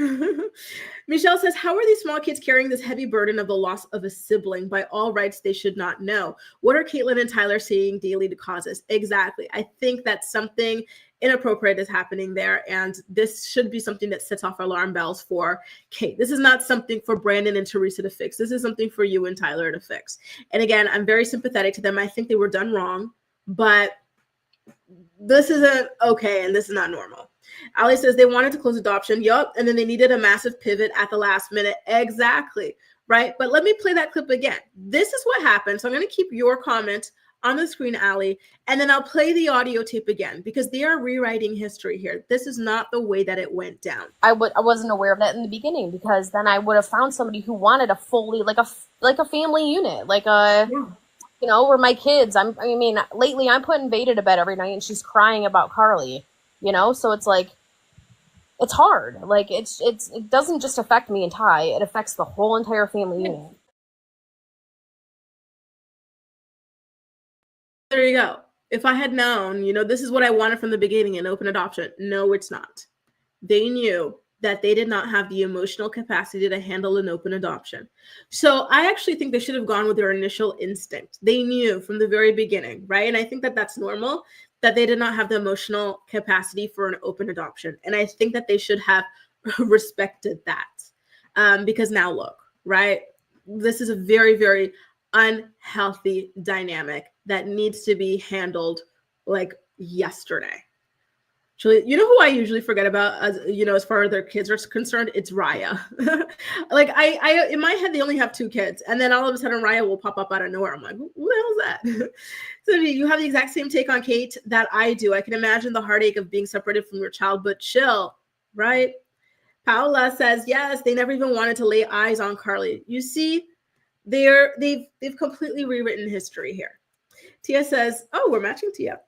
Michelle says, how are these small kids carrying this heavy burden of the loss of a sibling? By all rights, they should not know. What are Catelynn and Tyler saying daily to cause this? Exactly. I think that something inappropriate is happening there, and this should be something that sets off alarm bells for Kate. This is not something for Brandon and Teresa to fix. This is something for you and Tyler to fix. And again, I'm very sympathetic to them. I think they were done wrong, but this isn't okay, and this is not normal. Ali says they wanted to close adoption. Yup. And then they needed a massive pivot at the last minute. Exactly. Right. But let me play that clip again. This is what happened. So I'm going to keep your comment on the screen, Ali, and then I'll play the audio tape again because they are rewriting history here. This is not the way that it went down. I wasn't aware of that in the beginning because then I would have found somebody who wanted a fully like a family unit, like a. Yeah. Where my kids, lately I'm putting Veda to bed every night and she's crying about Carly, so it's like, it's hard. Like it doesn't just affect me and Ty, it affects the whole entire family unit. There you go. If I had known, this is what I wanted from the beginning, an open adoption. No, it's not. They knew that they did not have the emotional capacity to handle an open adoption. So I actually think they should have gone with their initial instinct. They knew from the very beginning, right? And I think that that's normal, that they did not have the emotional capacity for an open adoption. And I think that they should have respected that. Because now look, right? This is a very, very unhealthy dynamic that needs to be handled like yesterday. Actually, you know who I usually forget about, as you know, as far as their kids are concerned? It's Raya. Like I in my head, they only have 2 kids, and then all of a sudden Raya will pop up out of nowhere. I'm like, who the hell is that? So you have the exact same take on Kate that I do. I can imagine the heartache of being separated from your child, but chill, right? Paola says, yes, they never even wanted to lay eyes on Carly. You see, they've completely rewritten history here. Tia says, oh, we're matching Tia.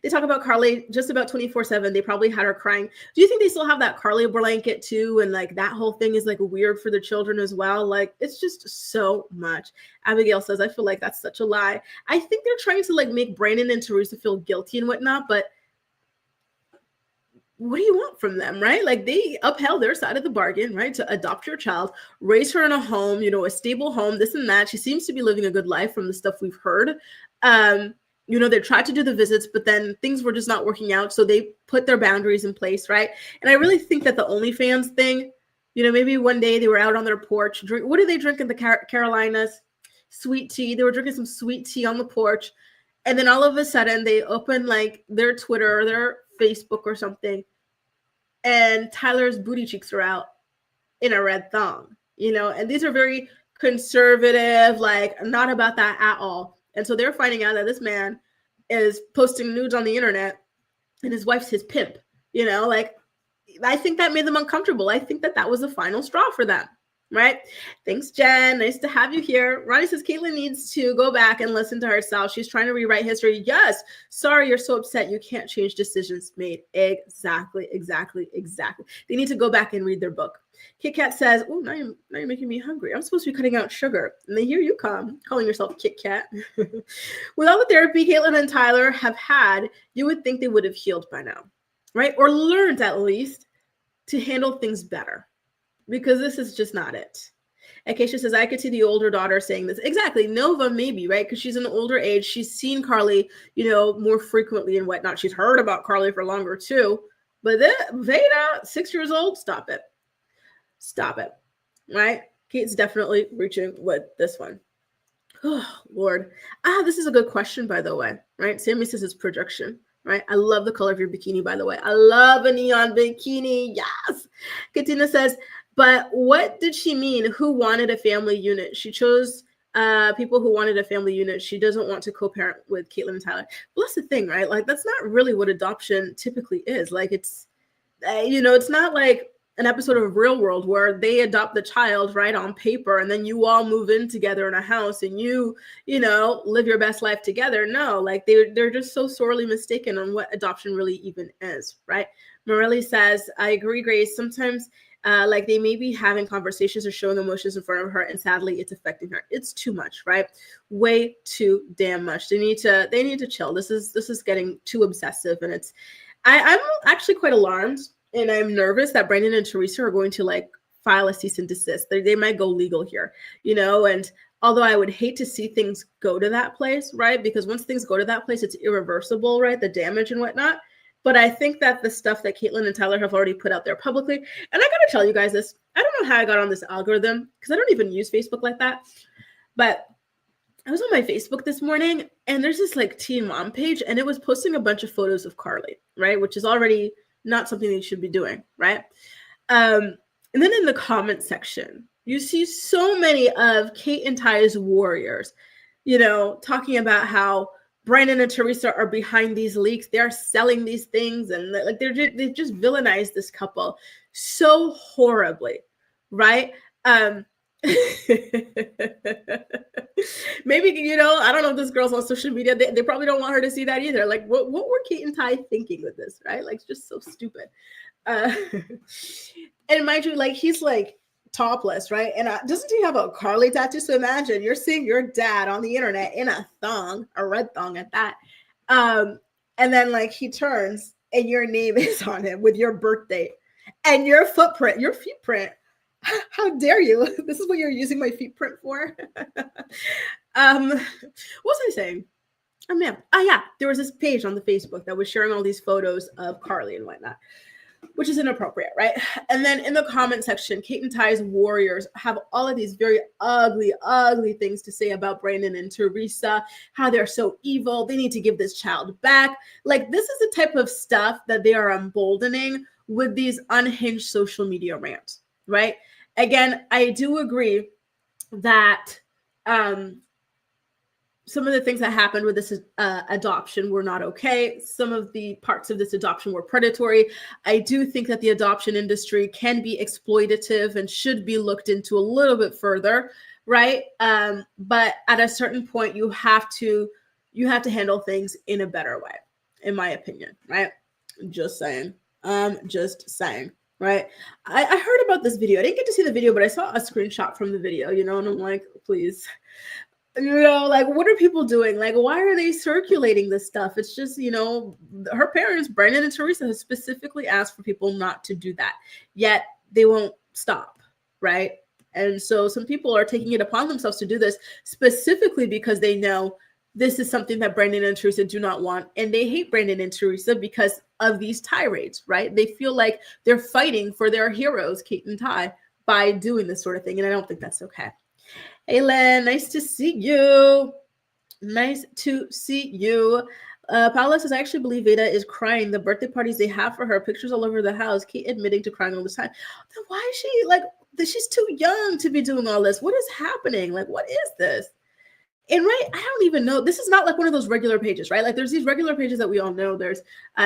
They talk about Carly just about 24/7. They probably had her crying. Do you think they still have that Carly blanket too? And like that whole thing is like weird for the children as well. Like it's just so much. Abigail says, I feel like that's such a lie. I think they're trying to like make Brandon and Teresa feel guilty and whatnot, but what do you want from them, right? Like they upheld their side of the bargain, right? To adopt your child, raise her in a home, you know, a stable home, this and that. She seems to be living a good life from the stuff we've heard. You know, they tried to do the visits, but then things were just not working out. So they put their boundaries in place, right? And I really think that the OnlyFans thing, you know, maybe one day they were out on their porch. What do they drink in the Carolinas? Sweet tea. They were drinking some sweet tea on the porch. And then all of a sudden they open like their Twitter or their Facebook or something. And Tyler's booty cheeks are out in a red thong, you know, and these are very conservative, like not about that at all. And so they're finding out that this man is posting nudes on the internet and his wife's his pimp, you know, like I think that made them uncomfortable. I think that that was the final straw for them, right? Thanks, Jen. Nice to have you here. Ronnie says Catelynn needs to go back and listen to herself. She's trying to rewrite history. Yes. Sorry, you're so upset. You can't change decisions made. Exactly. They need to go back and read their book. Kit Kat says, oh, now you're making me hungry. I'm supposed to be cutting out sugar. And then here you come, calling yourself Kit Kat. With all the therapy Catelynn and Tyler have had, you would think they would have healed by now, right? Or learned at least to handle things better, because this is just not it. Acacia says, I could see the older daughter saying this. Exactly. Nova, maybe, right? Because she's an older age. She's seen Carly, you know, more frequently and whatnot. She's heard about Carly for longer too. But Veda, 6 years old, stop it. Stop it, right? Kate's definitely reaching with this one. Oh, Lord. This is a good question, by the way, right? Sammy says it's projection, right? I love the color of your bikini, by the way. I love a neon bikini. Yes. Katina says, but what did she mean? Who wanted a family unit? She chose people who wanted a family unit. She doesn't want to co-parent with Catelynn and Tyler. Well, that's the thing, right? Like, that's not really what adoption typically is. Like, it's, you know, it's not like an episode of Real World where they adopt the child right on paper and then you all move in together in a house and you know, live your best life together. No, like they're just so sorely mistaken on what adoption really even is, right? Morelli says, I agree, Grace. Sometimes like they may be having conversations or showing emotions in front of her and sadly it's affecting her. It's too much, right? Way too damn much. They need to chill. This is getting too obsessive and it's, I'm actually quite alarmed. And I'm nervous that Brandon and Teresa are going to like file a cease and desist. They might go legal here, you know, and although I would hate to see things go to that place, right? Because once things go to that place, it's irreversible, right? The damage and whatnot. But I think that the stuff that Catelynn and Tyler have already put out there publicly, and I got to tell you guys this, I don't know how I got on this algorithm because I don't even use Facebook like that. But I was on my Facebook this morning and there's this like teen mom page and it was posting a bunch of photos of Carly, right? Which is already not something you should be doing, right? And then in the comment section, you see so many of Kate and Ty's warriors, you know, talking about how Brandon and Teresa are behind these leaks. They're selling these things and like they've just villainized this couple so horribly, right? Maybe, you know, I don't know if this girl's on social media. They probably don't want her to see that either. Like, what were Kate and Ty thinking with this, right? Like, it's just so stupid. And mind you, like, he's like topless, right? And doesn't he have a Carly tattoo? So imagine you're seeing your dad on the internet in a thong, a red thong at that. And then like he turns and your name is on him with your birth date. And your footprint, your feet print. How dare you? This is what you're using my feet print for. What was I saying? Yeah, there was this page on the Facebook that was sharing all these photos of Carly and whatnot, which is inappropriate, right? And then in the comment section, Kate and Ty's warriors have all of these very ugly, ugly things to say about Brandon and Teresa, how they're so evil. They need to give this child back. Like, this is the type of stuff that they are emboldening with these unhinged social media rants, right? Again, I do agree that some of the things that happened with this adoption were not okay. Some of the parts of this adoption were predatory. I do think that the adoption industry can be exploitative and should be looked into a little bit further, right? But at a certain point, you have to handle things in a better way, in my opinion, right? Just saying. Right? I heard about this video. I didn't get to see the video, but I saw a screenshot from the video, and I'm like, please. Like, what are people doing? Like, why are they circulating this stuff? It's just, her parents, Brandon and Teresa, have specifically asked for people not to do that. Yet they won't stop, right? And so some people are taking it upon themselves to do this specifically because they know this is something that Brandon and Teresa do not want. And they hate Brandon and Teresa because of these tirades, right? They feel like they're fighting for their heroes, Kate and Ty, by doing this sort of thing. And I don't think that's okay. Hey, Len, nice to see you. Paula says, I actually believe Veda is crying. The birthday parties they have for her, pictures all over the house, Kate admitting to crying all the time. Then why is she like, she's too young to be doing all this? What is happening? Like, what is this? And right, I don't even know. This is not like one of those regular pages, right? Like, there's these regular pages that we all know. There's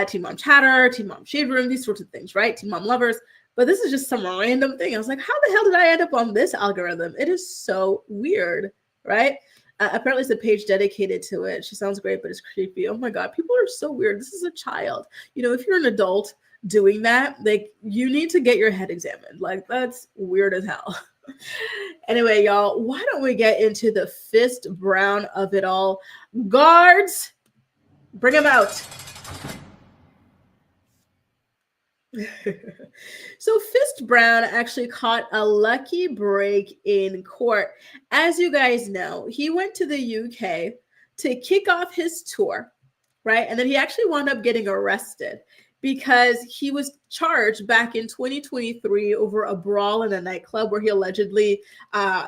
Teen Mom Chatter, Teen Mom Shade Room, these sorts of things, right? Teen Mom Lovers. But this is just some random thing. I was like, how the hell did I end up on this algorithm? It is so weird, right? Apparently it's a page dedicated to it. She sounds great, but it's creepy. Oh my God, people are so weird. This is a child. If you're an adult doing that, like, you need to get your head examined. Like, that's weird as hell. Anyway, y'all, why don't we get into the fist brown of it all? Guards, bring them out. So Fist Brown actually caught a lucky break in court. As you guys know, he went to the UK to kick off his tour, right? And then he actually wound up getting arrested because he was charged back in 2023 over a brawl in a nightclub where he allegedly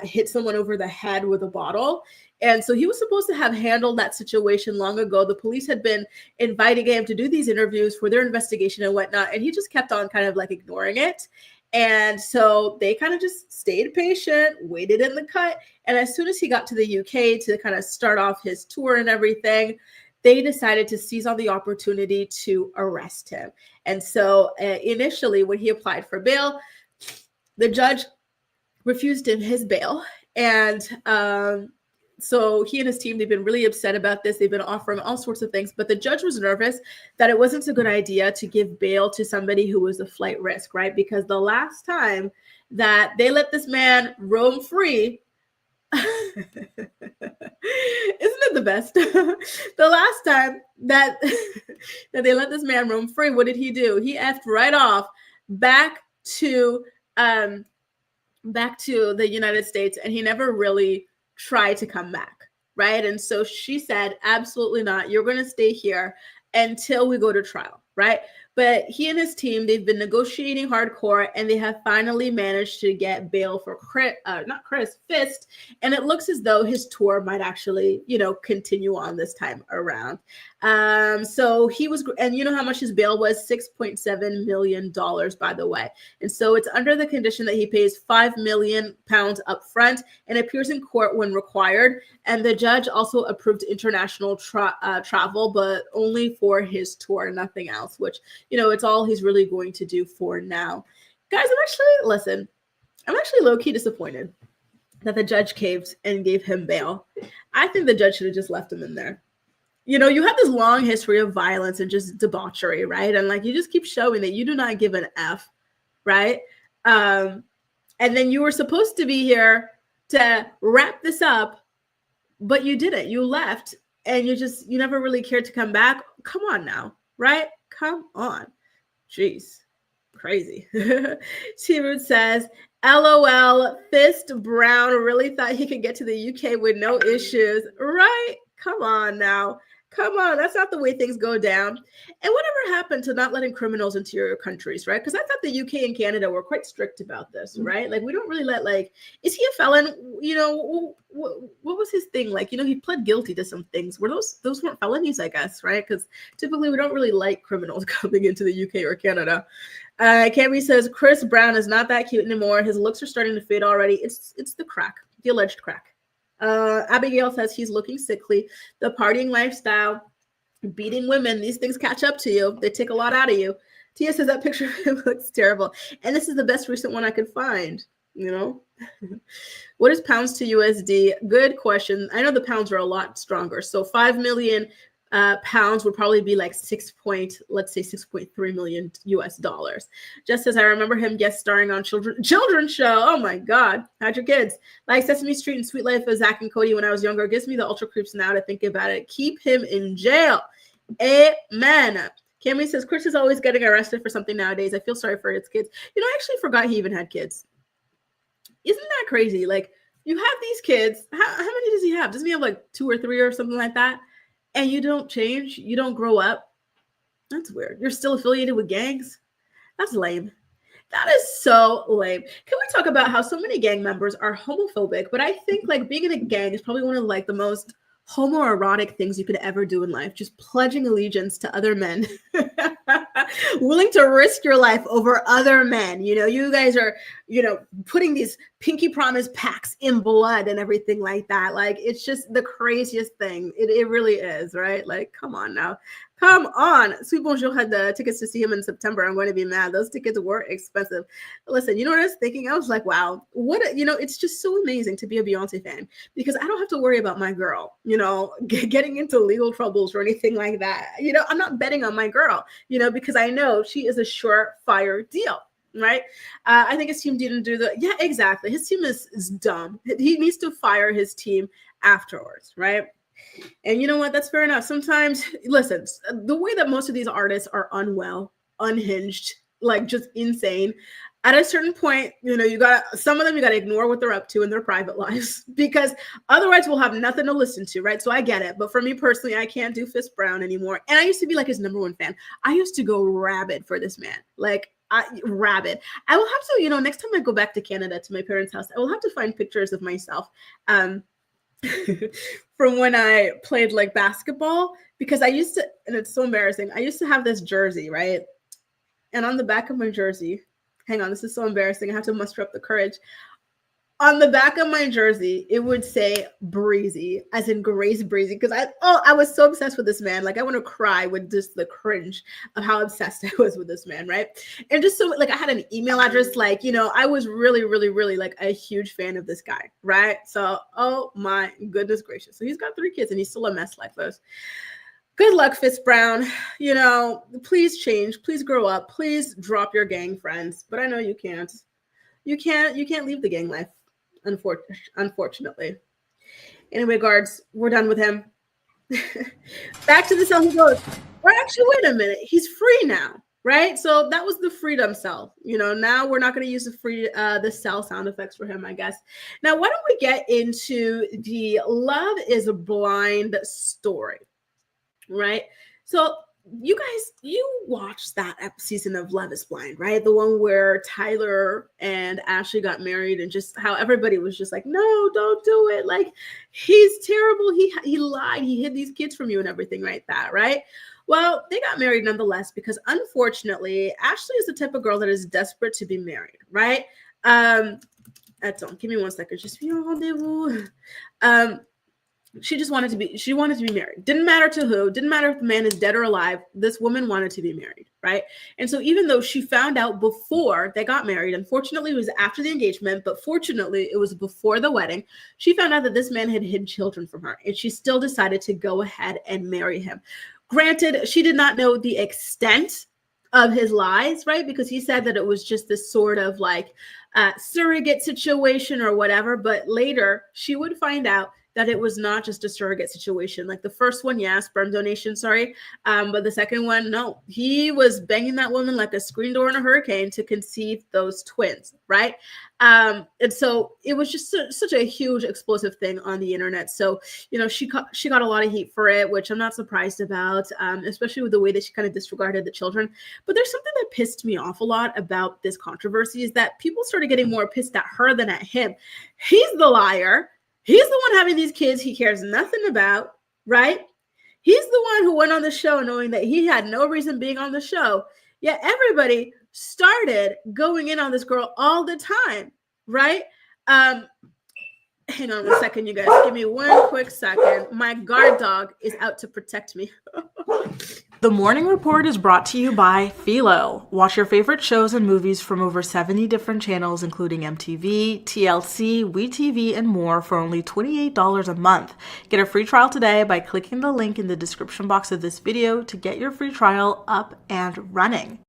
hit someone over the head with a bottle. And so he was supposed to have handled that situation long ago. The police had been inviting him to do these interviews for their investigation and whatnot, and he just kept on kind of like ignoring it. And so they kind of just stayed patient, waited in the cut. And as soon as he got to the UK to kind of start off his tour and everything, they decided to seize on the opportunity to arrest him. And so initially, when he applied for bail, the judge refused him his bail. And so he and his team, they've been really upset about this. They've been offering all sorts of things, but the judge was nervous that it wasn't a good idea to give bail to somebody who was a flight risk, right? Because the last time that they let this man roam free, isn't it the best? The last time that they let this man roam free, what did he do? He effed right off back to the United States, and he never really tried to come back, right? And so she said, absolutely not. You're going to stay here until we go to trial, right? But he and his team, they've been negotiating hardcore, and they have finally managed to get bail for Fist. And it looks as though his tour might actually, continue on this time around. So he was, and you know how much his bail was? $6.7 million, by the way. And so it's under the condition that he pays £5 million up front and appears in court when required. And the judge also approved international travel, but only for his tour, nothing else, which, it's all he's really going to do for now. Guys, I'm actually low-key disappointed that the judge caved and gave him bail. I think the judge should have just left him in there. You have this long history of violence and just debauchery, right? And like, you just keep showing that you do not give an F, right? And then you were supposed to be here to wrap this up, but you didn't. You left, and you never really cared to come back. Come on now, right? Come on. Jeez. Crazy. T-Root says, LOL, Fist Brown really thought he could get to the UK with no issues. Right? Come on now. Come on. That's not the way things go down. And whatever happened to not letting criminals into your countries, right? Because I thought the UK and Canada were quite strict about this, right? Like, we don't really let, like, is he a felon? You know, what was his thing? Like, you know, he pled guilty to some things. Were those weren't felonies, I guess, right? Because typically we don't really like criminals coming into the UK or Canada. Cammy says, Chris Brown is not that cute anymore. His looks are starting to fade already. It's the crack, the alleged crack. Abigail says he's looking sickly. The partying lifestyle, beating women, these things catch up to you. They take a lot out of you. Tia says that picture of him looks terrible. And this is the best recent one I could find, you know? What is pounds to USD? Good question. I know the pounds are a lot stronger. So 5 million pounds would probably be like let's say 6.3 million US dollars. Just as I remember him guest starring on children's show. Oh my God. How'd your kids? Like Sesame Street and Sweet Life of Zach and Cody when I was younger. It gives me the ultra creeps now to think about it. Keep him in jail. Amen. Cammy says, Chris is always getting arrested for something nowadays. I feel sorry for his kids. You know, I actually forgot he even had kids. Isn't that crazy? Like, you have these kids. How many does he have? Doesn't he have like 2 or 3 or something like that? And you don't change, you don't grow up. That's weird. You're still affiliated with gangs. That's lame. That is so lame. Can we talk about how so many gang members are homophobic? But I think like being in a gang is probably one of like the most homoerotic things you could ever do in life. Just pledging allegiance to other men. Willing to risk your life over other men. You know, you guys are, you know, putting these pinky promise pacts in blood and everything like that. Like, it's just the craziest thing. It really is, right? Like, come on now. Come on. Sweet Bonjour had the tickets to see him in September. I'm going to be mad. Those tickets were expensive. Listen, you know what I was thinking? I was like, wow, it's just so amazing to be a Beyonce fan because I don't have to worry about my girl, you know, getting into legal troubles or anything like that. You know, I'm not betting on my girl, you know, because I know she is a surefire deal. Right. I think his team didn't do yeah, exactly. His team is dumb. He needs to fire his team afterwards. Right. And you know what? That's fair enough. Sometimes, listen, the way that most of these artists are unwell, unhinged, like just insane. At a certain point, you know, you got to ignore what they're up to in their private lives because otherwise we'll have nothing to listen to, right? So I get it. But for me personally, I can't do Fist Brown anymore. And I used to be like his #1 fan. I used to go rabid for this man. Like, rabid. I will have to, you know, next time I go back to Canada to my parents' house, I will have to find pictures of myself from when I played like basketball because I used to, and it's so embarrassing. I used to have this jersey, right? And on the back of my jersey, hang on, this is so embarrassing. I have to muster up the courage. On the back of my jersey, it would say Breezy, as in Grace Breezy, because I was so obsessed with this man. Like, I want to cry with just the cringe of how obsessed I was with this man, right? And just so, like, I had an email address, like, you know, I was really, really, really, like, a huge fan of this guy, right? So, oh my goodness gracious. So he's got 3 kids, and he's still a mess like this. Good luck, Fist Brown. You know, please change. Please grow up. Please drop your gang friends. But I know you can't. You can't leave the gang life. Unfortunately. In regards, we're done with him. Back to the cell he goes. Or actually, wait a minute. He's free now, right? So that was the freedom cell. You know, now we're not going to use the cell sound effects for him, I guess. Now, why don't we get into the Love is Blind story, right? So you watched that season of Love is Blind, right? The one where Tyler and Ashley got married and just how everybody was just like, no, don't do it. Like, he's terrible. He lied. He hid these kids from you and everything like that, right? Well, they got married nonetheless because unfortunately, Ashley is the type of girl that is desperate to be married, right? Attends, give me 1 second. Je suis en rendez-vous. She wanted to be married. Didn't matter to who, didn't matter if the man is dead or alive. This woman wanted to be married, right? And so even though she found out before they got married, unfortunately it was after the engagement, but fortunately it was before the wedding, she found out that this man had hid children from her, and she still decided to go ahead and marry him. Granted, she did not know the extent of his lies, right? Because he said that it was just this sort of like surrogate situation or whatever, but later she would find out that it was not just a surrogate situation. Like the first one, yeah, sperm donation, sorry. But the second one, no. He was banging that woman like a screen door in a hurricane to conceive those twins, right? And so it was just such a huge explosive thing on the internet. So, she got a lot of heat for it, which I'm not surprised about, especially with the way that she kind of disregarded the children. But there's something that pissed me off a lot about this controversy is that people started getting more pissed at her than at him. He's the liar. He's the one having these kids he cares nothing about, right? He's the one who went on the show knowing that he had no reason being on the show. Yet everybody started going in on this girl all the time, right? Hang on one second, you guys. Give me one quick second. My guard dog is out to protect me. The Morning Report is brought to you by Philo. Watch your favorite shows and movies from over 70 different channels, including MTV, TLC, WeTV, and more for only $28 a month. Get a free trial today by clicking the link in the description box of this video to get your free trial up and running.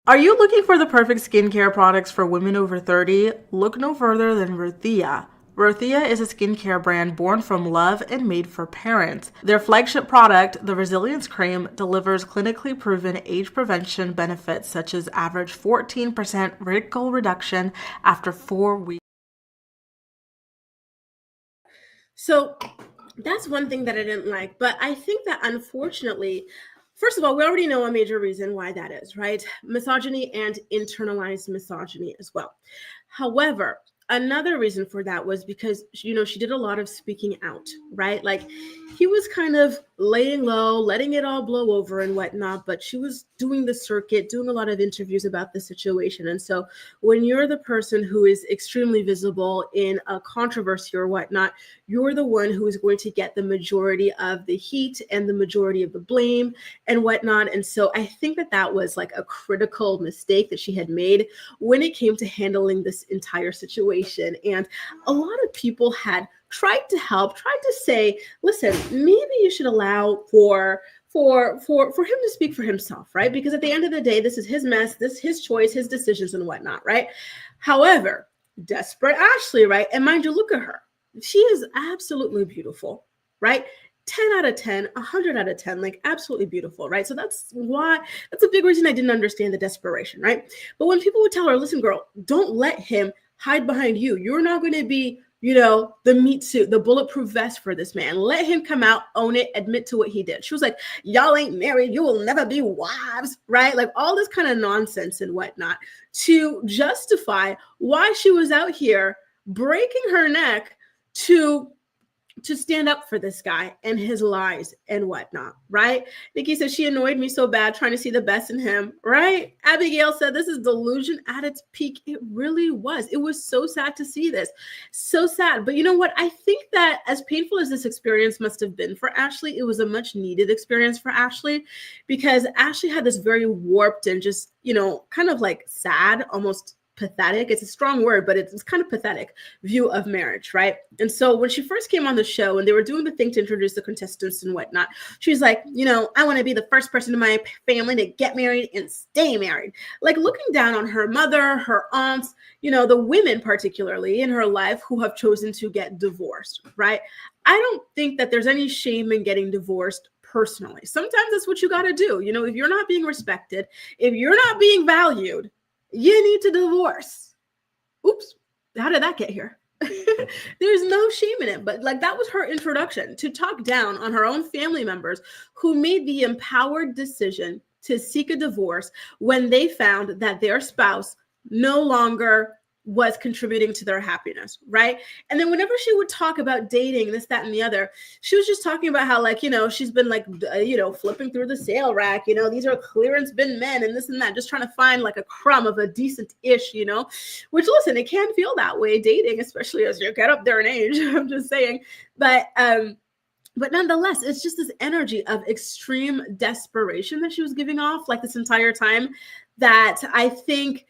Are you looking for the perfect skincare products for women over 30? Look no further than Ruthia. Ruthia is a skincare brand born from love and made for parents. Their flagship product, the Resilience Cream, delivers clinically proven age prevention benefits such as average 14% wrinkle reduction after 4 weeks. So that's one thing that I didn't like. But I think that unfortunately, first of all, we already know a major reason why that is, right? Misogyny and internalized misogyny as well. However, another reason for that was because, she did a lot of speaking out, right? Like he was kind of laying low, letting it all blow over and whatnot, but she was doing the circuit, doing a lot of interviews about the situation. And so when you're the person who is extremely visible in a controversy or whatnot, you're the one who is going to get the majority of the heat and the majority of the blame and whatnot. And so I think that was like a critical mistake that she had made when it came to handling this entire situation. And a lot of people had tried to help, tried to say, listen, maybe you should allow for him to speak for himself, right? Because at the end of the day, this is his mess, this is his choice, his decisions and whatnot, right? However, desperate Ashley, right? And mind you, look at her. She is absolutely beautiful, right? 10 out of 10, 100 out of 10, like absolutely beautiful, right? So that's a big reason I didn't understand the desperation, right? But when people would tell her, listen, girl, don't let him hide behind you. You're not going to be, the meat suit, the bulletproof vest for this man. Let him come out, own it, admit to what he did. She was like, y'all ain't married. You will never be wives, right? Like all this kind of nonsense and whatnot to justify why she was out here breaking her neck to stand up for this guy and his lies and whatnot, right? Nikki said she annoyed me so bad trying to see the best in him, right? Abigail said this is delusion at its peak. It really was. It was so sad to see this. So sad. But you know what? I think that as painful as this experience must have been for Ashley, it was a much needed experience for Ashley because Ashley had this very warped and just, kind of like sad, almost pathetic. It's a strong word, but it's kind of pathetic view of marriage, right? And so when she first came on the show and they were doing the thing to introduce the contestants and whatnot, she's like, I want to be the first person in my family to get married and stay married. Like looking down on her mother, her aunts, the women particularly in her life who have chosen to get divorced, right? I don't think that there's any shame in getting divorced personally. Sometimes that's what you got to do. If you're not being respected, if you're not being valued, you need to divorce. Oops, how did that get here? There's no shame in it, but like that was her introduction to talk down on her own family members who made the empowered decision to seek a divorce when they found that their spouse no longer was contributing to their happiness, right? And then whenever she would talk about dating, this, that, and the other, she was just talking about how she's been flipping through the sale rack, these are clearance bin men and this and that, just trying to find like a crumb of a decent-ish, which listen, it can feel that way dating, especially as you get up there in age, I'm just saying. But nonetheless, it's just this energy of extreme desperation that she was giving off like this entire time that I think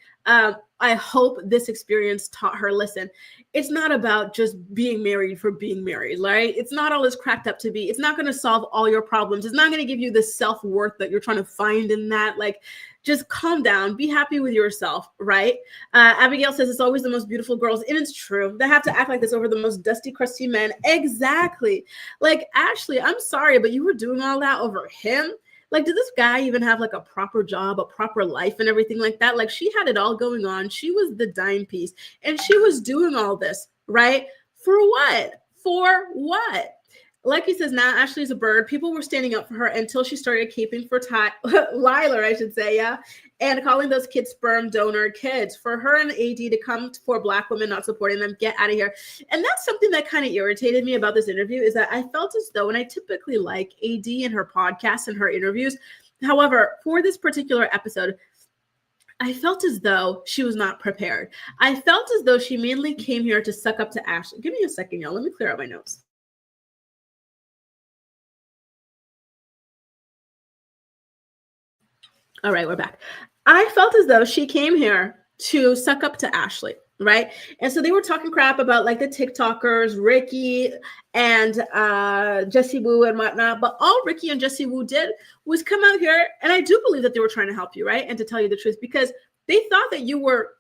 I hope this experience taught her, listen, it's not about just being married for being married, right? It's not all it's cracked up to be. It's not going to solve all your problems. It's not going to give you the self-worth that you're trying to find in that. Like, just calm down, be happy with yourself, right? Abigail says it's always the most beautiful girls, and it's true. They have to act like this over the most dusty, crusty men. Exactly. Like, Ashley, I'm sorry, but you were doing all that over him? Like, did this guy even have like a proper job, a proper life and everything like that? Like, she had it all going on. She was the dime piece and she was doing all this, right? For what? For what? Lucky says, nah, Ashley's a bird. People were standing up for her until she started caping for Liler, I should say, yeah, and calling those kids sperm donor kids. For her and AD to come for Black women not supporting them, get out of here. And that's something that kind of irritated me about this interview, is that I felt as though, and I typically like AD and her podcasts and her interviews. However, for this particular episode, I felt as though she was not prepared. I felt as though she mainly came here to suck up to Ashley. Give me a second, y'all. Let me clear out my notes. All right, we're back. I felt as though she came here to suck up to Ashley, right? And so they were talking crap about like the TikTokers, Ricky and Jessie Woo and whatnot. But all Ricky and Jessie Woo did was come out here, and I do believe that they were trying to help you, right? And to tell you the truth, because they thought that you were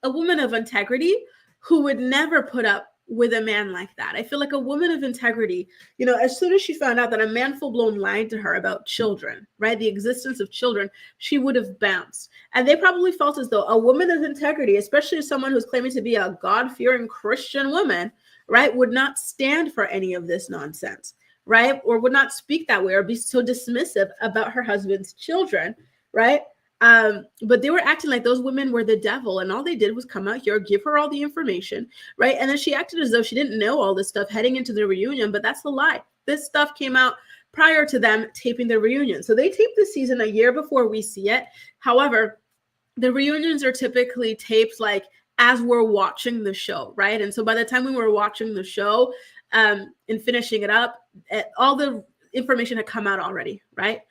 a woman of integrity who would never put up with a man like that. I feel like a woman of integrity, you know, as soon as she found out that a man full-blown lied to her about children, right, the existence of children, she would have bounced. And they probably felt as though a woman of integrity, especially someone who's claiming to be a God-fearing Christian woman, right, would not stand for any of this nonsense, right, or would not speak that way or be so dismissive about her husband's children, right? But they were acting like those women were the devil, and all they did was come out here, give her all the information, right? And then she acted as though she didn't know all this stuff heading into the reunion, but that's a lie. This stuff came out prior to them taping the reunion. So they taped the season a year before we see it. However, the reunions are typically taped like as we're watching the show, right? And so by the time we were watching the show and finishing it up, all the information had come out already, right?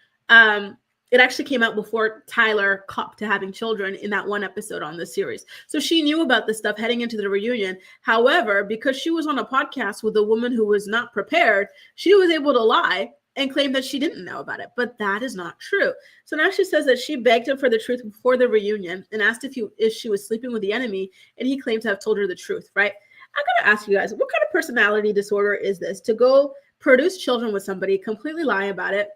It actually came out before Tyler copped to having children in that one episode on the series. So she knew about this stuff heading into the reunion. However, because she was on a podcast with a woman who was not prepared, she was able to lie and claim that she didn't know about it. But that is not true. So now she says that she begged him for the truth before the reunion and asked if she was sleeping with the enemy, and he claimed to have told her the truth, right? I gotta ask you guys, what kind of personality disorder is this? To go produce children with somebody, completely lie about it,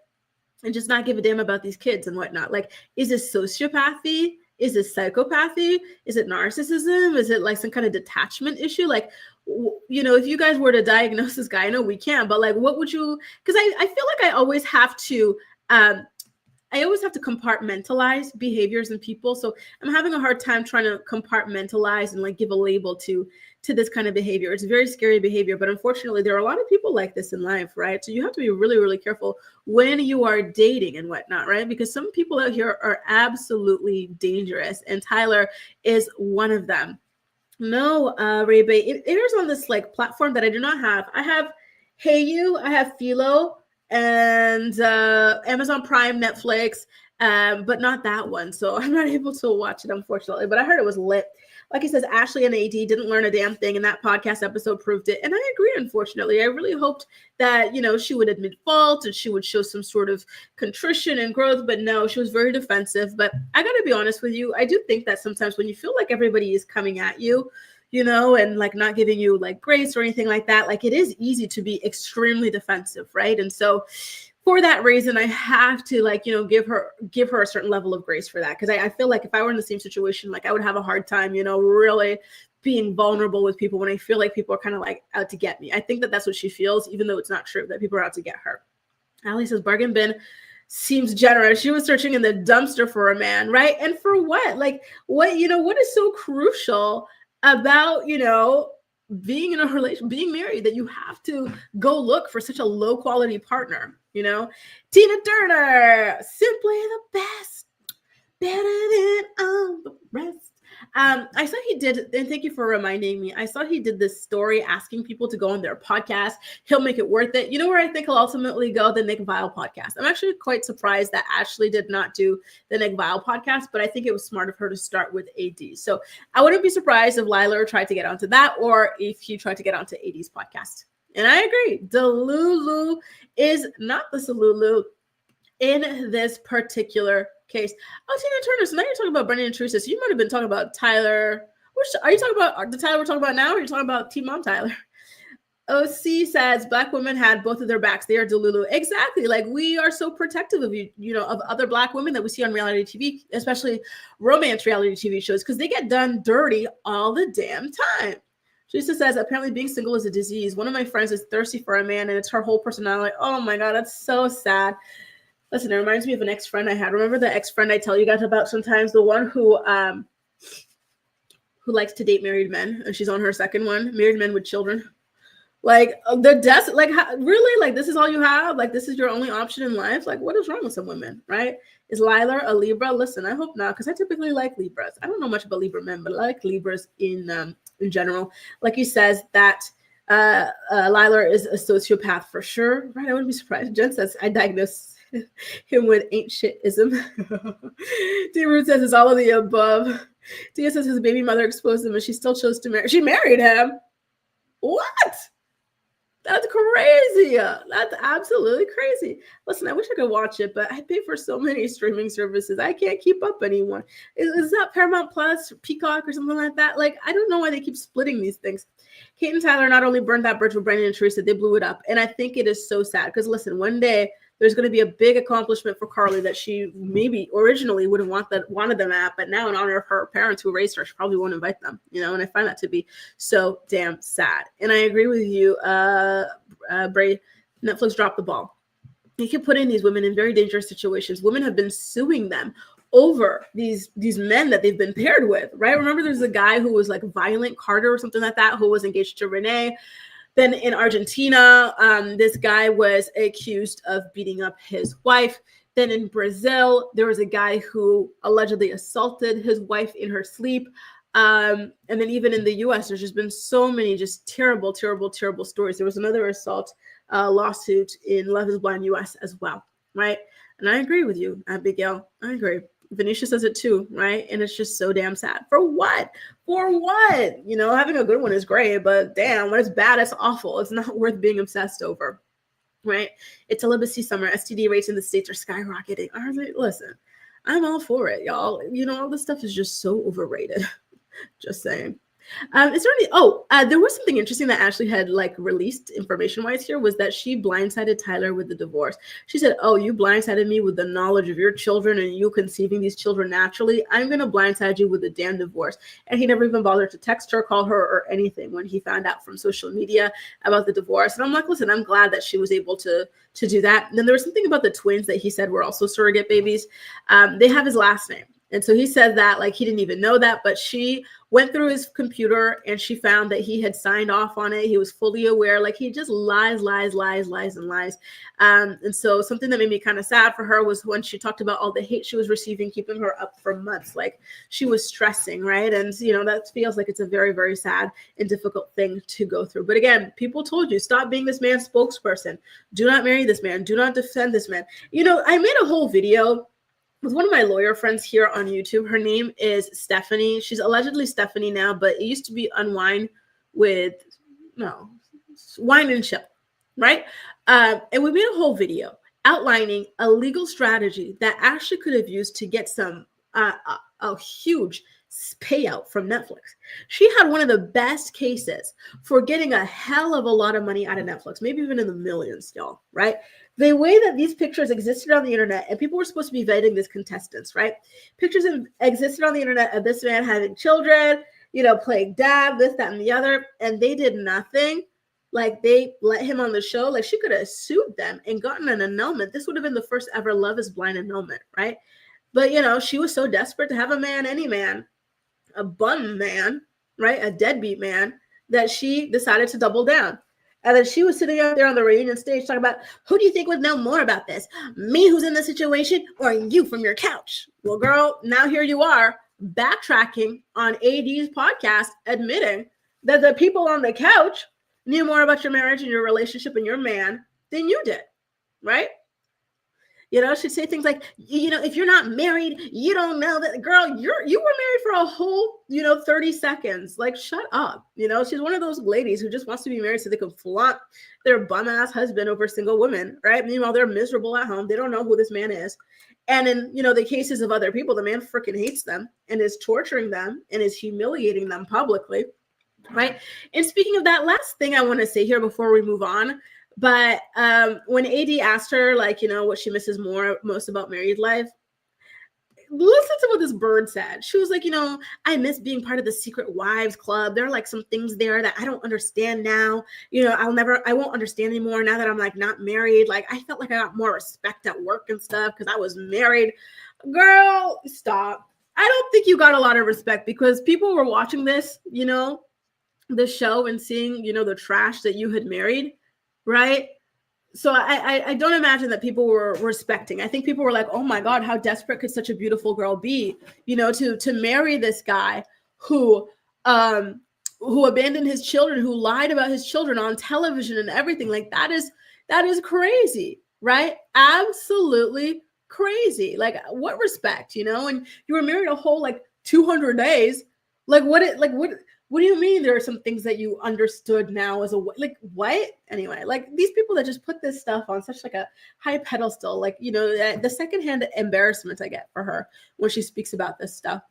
and just not give a damn about these kids and whatnot. Like, is this sociopathy? Is this psychopathy? Is it narcissism? Is it like some kind of detachment issue? Like, you know, if you guys were to diagnose this guy, I know we can't, but like, what would you, because I feel like I always have to compartmentalize behaviors in people. So I'm having a hard time trying to compartmentalize and like give a label to this kind of behavior. It's very scary behavior, but unfortunately there are a lot of people like this in life, right? So you have to be really, really careful when you are dating and whatnot, right? Because some people out here are absolutely dangerous, and Tyler is one of them. No, Rebe, it airs on this like platform that I do not have. I have Hayu, I have Philo, and Amazon Prime, Netflix, but not that one. So I'm not able to watch it, unfortunately. But I heard it was lit. Like he says, Ashley and AD didn't learn a damn thing, and that podcast episode proved it. And I agree, unfortunately. I really hoped that, you know, she would admit fault and she would show some sort of contrition and growth. But no, she was very defensive. But I got to be honest with you. I do think that sometimes when you feel like everybody is coming at you, you know, and like not giving you like grace or anything like that, like it is easy to be extremely defensive, right? And so for that reason, I have to like, you know, give her a certain level of grace for that. Because I feel like if I were in the same situation, like I would have a hard time, you know, really being vulnerable with people when I feel like people are kind of like out to get me. I think that that's what she feels, even though it's not true that people are out to get her. Allie says, bargain bin seems generous. She was searching in the dumpster for a man, right? And for what? Like what, you know, what is so crucial about, you know, being in a relation, being married, that you have to go look for such a low quality partner, you know? Tina Turner, simply the best, better than all the rest. I saw he did, and thank you for reminding me. I saw he did this story asking people to go on their podcast. He'll make it worth it. You know where I think he'll ultimately go? The Nick Vile podcast. I'm actually quite surprised that Ashley did not do the Nick Vile podcast, but I think it was smart of her to start with AD. So I wouldn't be surprised if Lila tried to get onto that, or if he tried to get onto AD's podcast. And I agree. Delulu is not the Salulu in this particular case. Oh, Tina Turner. So now you're talking about Brendan and Teresa. So you might have been talking about Tyler. Are you talking about the Tyler we're talking about now, or are you talking about Team Mom Tyler? OC says Black women had both of their backs. They are Delulu. Exactly. Like, we are so protective of of other Black women that we see on reality TV, especially romance reality TV shows, because they get done dirty all the damn time. Teresa says, apparently being single is a disease. One of my friends is thirsty for a man, and it's her whole personality. Oh my God, that's so sad. Listen, it reminds me of an ex-friend I had. Remember the ex-friend I tell you guys about sometimes? The one who likes to date married men, and she's on her second one, married men with children. Like, really? Like, this is all you have? Like, this is your only option in life? Like, what is wrong with some women, right? Is Lila a Libra? Listen, I hope not, because I typically like Libras. I don't know much about Libra men, but I like Libras in general. Like he says that Lila is a sociopath for sure, right? I wouldn't be surprised. Jen says, I diagnosed him with ain't shitism. D-Root says it's all of the above. Tia says his baby mother exposed him and she still chose to marry. She married him. What? That's crazy. That's absolutely crazy. Listen, I wish I could watch it, but I pay for so many streaming services. I can't keep up anymore. Is that Paramount Plus, Peacock, or something like that? Like, I don't know why they keep splitting these things. Kate and Tyler not only burned that bridge with Brandon and Teresa, they blew it up. And I think it is so sad because, listen, one day there's going to be a big accomplishment for Carly that she maybe originally would have wanted them at, but now in honor of her parents who raised her, she probably won't invite them, and I find that to be so damn sad. And I agree with you, Bray. Netflix dropped the ball. They keep putting these women in very dangerous situations. Women have been suing them over these men that they've been paired with, right? Remember there's a guy who was like Violent Carter or something like that, who was engaged to Renee. Then in Argentina, this guy was accused of beating up his wife. Then in Brazil, there was a guy who allegedly assaulted his wife in her sleep. And then even in the US, there's just been so many just terrible, terrible, terrible stories. There was another assault lawsuit in Love is Blind US as well, right? And I agree with you, Abigail. I agree. Venetia says it too, right? And it's just so damn sad. For what? For what? Having a good one is great, but damn, when it's bad, it's awful. It's not worth being obsessed over, right? It's celibacy summer. STD rates in the States are skyrocketing. Listen, I'm all for it, y'all. All this stuff is just so overrated. Just saying. Is there any? There was something interesting that Ashley had released information-wise here, was that she blindsided Tyler with the divorce. She said, "Oh, you blindsided me with the knowledge of your children and you conceiving these children naturally. I'm gonna blindside you with the damn divorce." And he never even bothered to text her, call her, or anything when he found out from social media about the divorce. And I'm like, listen, I'm glad that she was able to do that. And then there was something about the twins that he said were also surrogate babies. They have his last name. And so he said that he didn't even know that, but she went through his computer and she found that he had signed off on it. He was fully aware. He just lies. And so something that made me kind of sad for her was when she talked about all the hate she was receiving, keeping her up for months. She was stressing, right? And, that feels like it's a very, very sad and difficult thing to go through. But again, people told you, stop being this man's spokesperson. Do not marry this man. Do not defend this man. I made a whole video with one of my lawyer friends here on YouTube. Her name is Stephanie. She's allegedly Stephanie now, but it used to be Wine and Chill, right? And we made a whole video outlining a legal strategy that Ashley could have used to get some a huge payout from Netflix. She had one of the best cases for getting a hell of a lot of money out of Netflix, maybe even in the millions, y'all, right? The way that these pictures existed on the internet, and people were supposed to be vetting these contestants, right? Pictures existed on the internet of this man having children, playing dad, this, that, and the other, and they did nothing. They let him on the show. She could have sued them and gotten an annulment. This would have been the first ever Love is Blind annulment, right? But, she was so desperate to have a man, any man, a bum man, right? A deadbeat man, that she decided to double down. And then she was sitting out there on the reunion stage talking about, who do you think would know more about this? Me, who's in the situation, or you from your couch? Well, girl, now here you are. backtracking on AD's podcast, admitting that the people on the couch knew more about your marriage and your relationship and your man than you did, right? You know, she'd say things like, you know, if you're not married, you don't know that. Girl, you were married for a whole, 30 seconds. Like, shut up. You know, she's one of those ladies who just wants to be married so they can flaunt their bum ass husband over single women, right? Meanwhile, they're miserable at home. They don't know who this man is. And in, the cases of other people, the man freaking hates them and is torturing them and is humiliating them publicly, right? And speaking of that, last thing I want to say here before we move on, but when AD asked her, like, what she misses most about married life, listen to what this bird said. She was like, I miss being part of the secret wives club. There are like some things there that I don't understand now. I won't understand anymore now that I'm like not married. Like, I felt like I got more respect at work and stuff because I was married. Girl, stop. I don't think you got a lot of respect because people were watching this, the show and seeing, the trash that you had married. Right. So I don't imagine that people were respecting. I think people were like, oh my God, how desperate could such a beautiful girl be, to marry this guy who abandoned his children, who lied about his children on television and everything. Like that is crazy, right? Absolutely crazy. Like what respect, and you were married a whole like 200 days. Like what do you mean there are some things that you understood now as like what? Anyway, like these people that just put this stuff on such like a high pedestal, like, the secondhand embarrassment I get for her when she speaks about this stuff.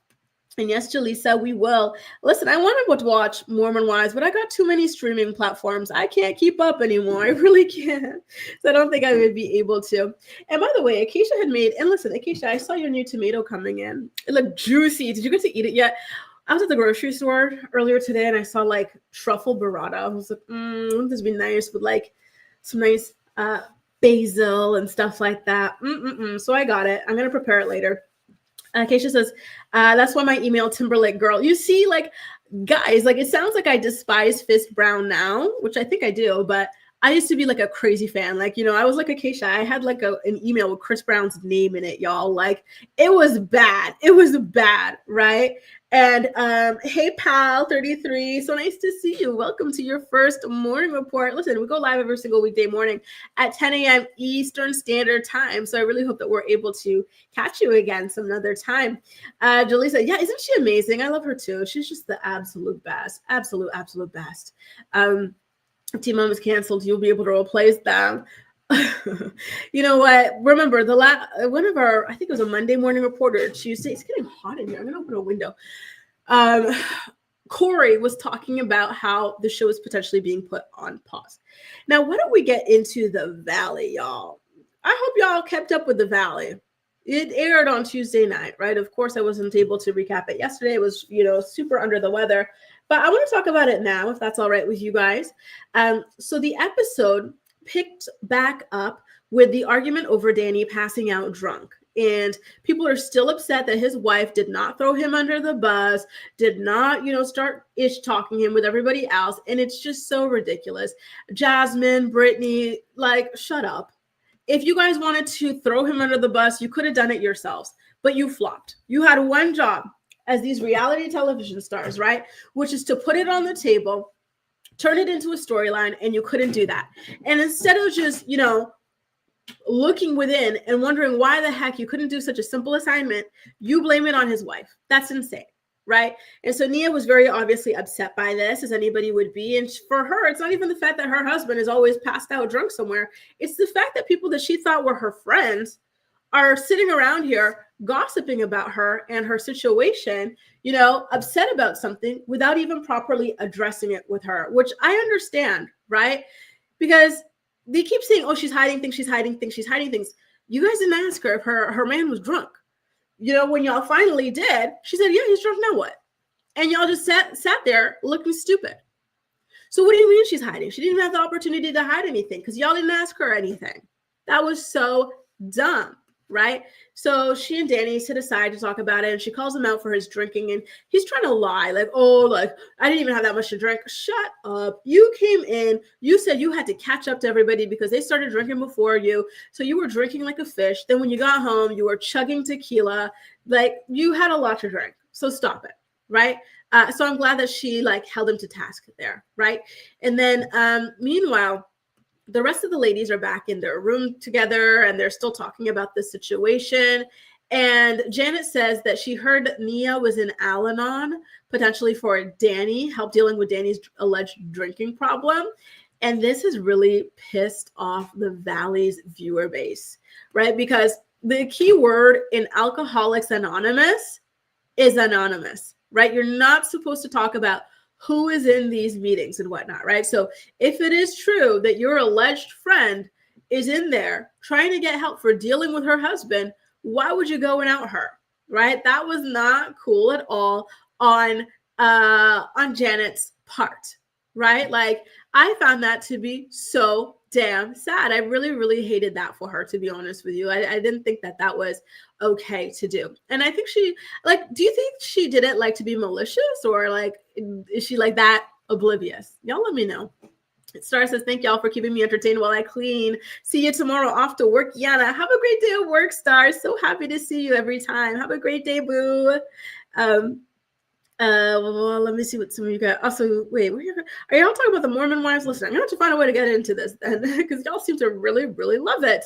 And yes, Jaleesa, we will. Listen, I wanted to watch Mormon Wives, but I got too many streaming platforms. I can't keep up anymore. I really can't. So I don't think I would be able to. And by the way, Acacia had made, and listen, Acacia, I saw your new tomato coming in. It looked juicy. Did you get to eat it yet? I was at the grocery store earlier today and I saw like truffle burrata. I was like, wouldn't this be nice with like some nice basil and stuff like that? So I got it. I'm going to prepare it later. Keisha says, that's why my email Timberlake girl. You see, like, guys, like it sounds like I despise Fist Brown now, which I think I do, but I used to be like a crazy fan. Like, I was like Acacia. I had like an email with Chris Brown's name in it, y'all. Like it was bad. It was bad, right? And hey, pal 33. So nice to see you. Welcome to your first morning report. Listen, we go live every single weekday morning at 10 a.m. Eastern Standard Time. So I really hope that we're able to catch you again some other time. Jaleesa, yeah, isn't she amazing? I love her too. She's just the absolute best. Absolute best. If T-Mom is canceled, you'll be able to replace them. You know what? Remember one of our, I think it was a Monday morning reporter, Tuesday. It's getting hot in here. I'm gonna open a window. Corey was talking about how the show is potentially being put on pause. Now, why don't we get into the Valley, y'all? I hope y'all kept up with the Valley. It aired on Tuesday night, right? Of course, I wasn't able to recap it yesterday. It was, super under the weather. But I want to talk about it now, if that's all right with you guys. So the episode picked back up with the argument over Danny passing out drunk. And people are still upset that his wife did not throw him under the bus, did not, start talking him with everybody else. And it's just so ridiculous. Jasmine, Brittany, like, shut up. If you guys wanted to throw him under the bus, you could have done it yourselves, but you flopped. You had one job as these reality television stars, right? Which is to put it on the table, turn it into a storyline, and you couldn't do that. And instead of just, looking within and wondering why the heck you couldn't do such a simple assignment, you blame it on his wife. That's insane, right? And so Nia was very obviously upset by this, as anybody would be. And for her, it's not even the fact that her husband is always passed out drunk somewhere. It's the fact that people that she thought were her friends are sitting around here gossiping about her and her situation, upset about something without even properly addressing it with her, which I understand, right? Because they keep saying, oh, she's hiding things. You guys didn't ask her if her man was drunk. When y'all finally did, she said, yeah, he's drunk, now what? And y'all just sat there looking stupid. So what do you mean she's hiding? She didn't even have the opportunity to hide anything because y'all didn't ask her anything. That was so dumb. Right? So she and Danny sit aside to talk about it, and she calls him out for his drinking, and he's trying to lie, like, oh, like, I didn't even have that much to drink. Shut up. You came in, you said you had to catch up to everybody because they started drinking before you. So you were drinking like a fish. Then when you got home, you were chugging tequila. Like, you had a lot to drink. So stop it, right? So I'm glad that she like held him to task there, right? And then meanwhile, the rest of the ladies are back in their room together and they're still talking about this situation. And Janet says that she heard Nia was in Al-Anon, potentially for Danny, help dealing with Danny's alleged drinking problem. And this has really pissed off the Valley's viewer base, right? Because the key word in Alcoholics Anonymous is anonymous, right? You're not supposed to talk about who is in these meetings and whatnot, right? So if it is true that your alleged friend is in there trying to get help for dealing with her husband, why would you go and out her, right? That was not cool at all on Janet's part, right? Like I found that to be so damn sad. I really, really hated that for her, to be honest with you. I didn't think that that was okay to do. And I think she, like, do you think she did it like to be malicious, or like, is she like that oblivious? Y'all let me know. Star says, thank y'all for keeping me entertained while I clean. See you tomorrow off to work, Yana. Have a great day at work, Star. So happy to see you every time. Have a great day, boo. Well, let me see what some of you got. Also, wait, are y'all talking about the Mormon wives? Listen, I'm gonna have to find a way to get into this then, because y'all seem to really, really love it.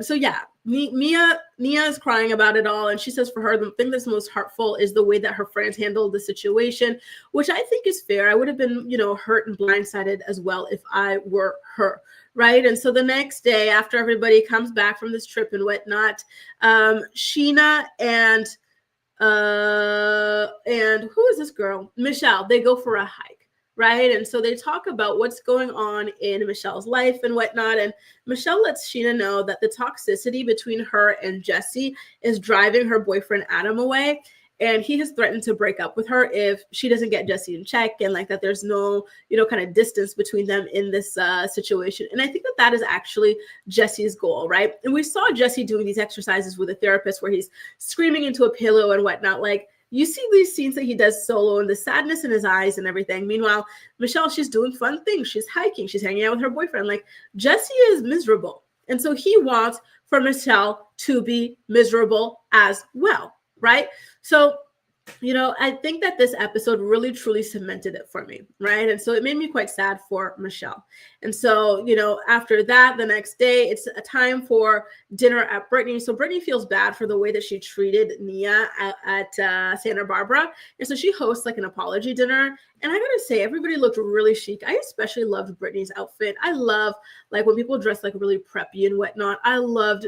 So yeah, Nia is crying about it all, and she says for her, the thing that's most hurtful is the way that her friends handled the situation, which I think is fair. I would have been, hurt and blindsided as well if I were her. Right. And so the next day, after everybody comes back from this trip and whatnot, Sheena and who is this girl? Michelle, they go for a hike, right? And so they talk about what's going on in Michelle's life and whatnot. And Michelle lets Sheena know that the toxicity between her and Jesse is driving her boyfriend Adam away. And he has threatened to break up with her if she doesn't get Jesse in check, and like that there's no, kind of distance between them in this situation. And I think that that is actually Jesse's goal, right? And we saw Jesse doing these exercises with a therapist where he's screaming into a pillow and whatnot. Like, you see these scenes that he does solo and the sadness in his eyes and everything. Meanwhile, Michelle, she's doing fun things. She's hiking. She's hanging out with her boyfriend. Like, Jesse is miserable. And so he wants for Michelle to be miserable as well, right? So, I think that this episode really, truly cemented it for me, right? And so it made me quite sad for Michelle. And so, after that, the next day, it's a time for dinner at Brittany. So Brittany feels bad for the way that she treated Nia at Santa Barbara. And so she hosts like an apology dinner. And I gotta say, everybody looked really chic. I especially loved Brittany's outfit. I love like when people dress like really preppy and whatnot. I loved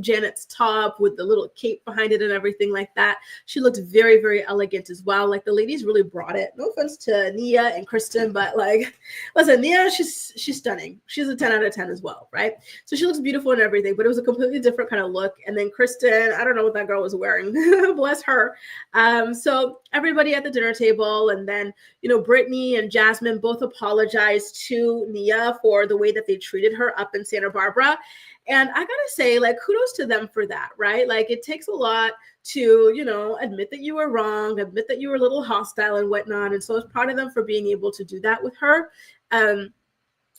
Janet's top with the little cape behind it and everything like that. She looked very, very elegant as well. Like the ladies really brought it. No offense to Nia and Kristen, but like, listen, Nia, she's stunning. She's a 10 out of 10 as well, right? So she looks beautiful and everything, but it was a completely different kind of look. And then Kristen, I don't know what that girl was wearing. Bless her. So everybody at the dinner table, and then Brittany and Jasmine both apologized to Nia for the way that they treated her up in Santa Barbara. And I gotta say, like, kudos to them for that, right? Like, it takes a lot to, admit that you were wrong, admit that you were a little hostile and whatnot. And so I was proud of them for being able to do that with her. And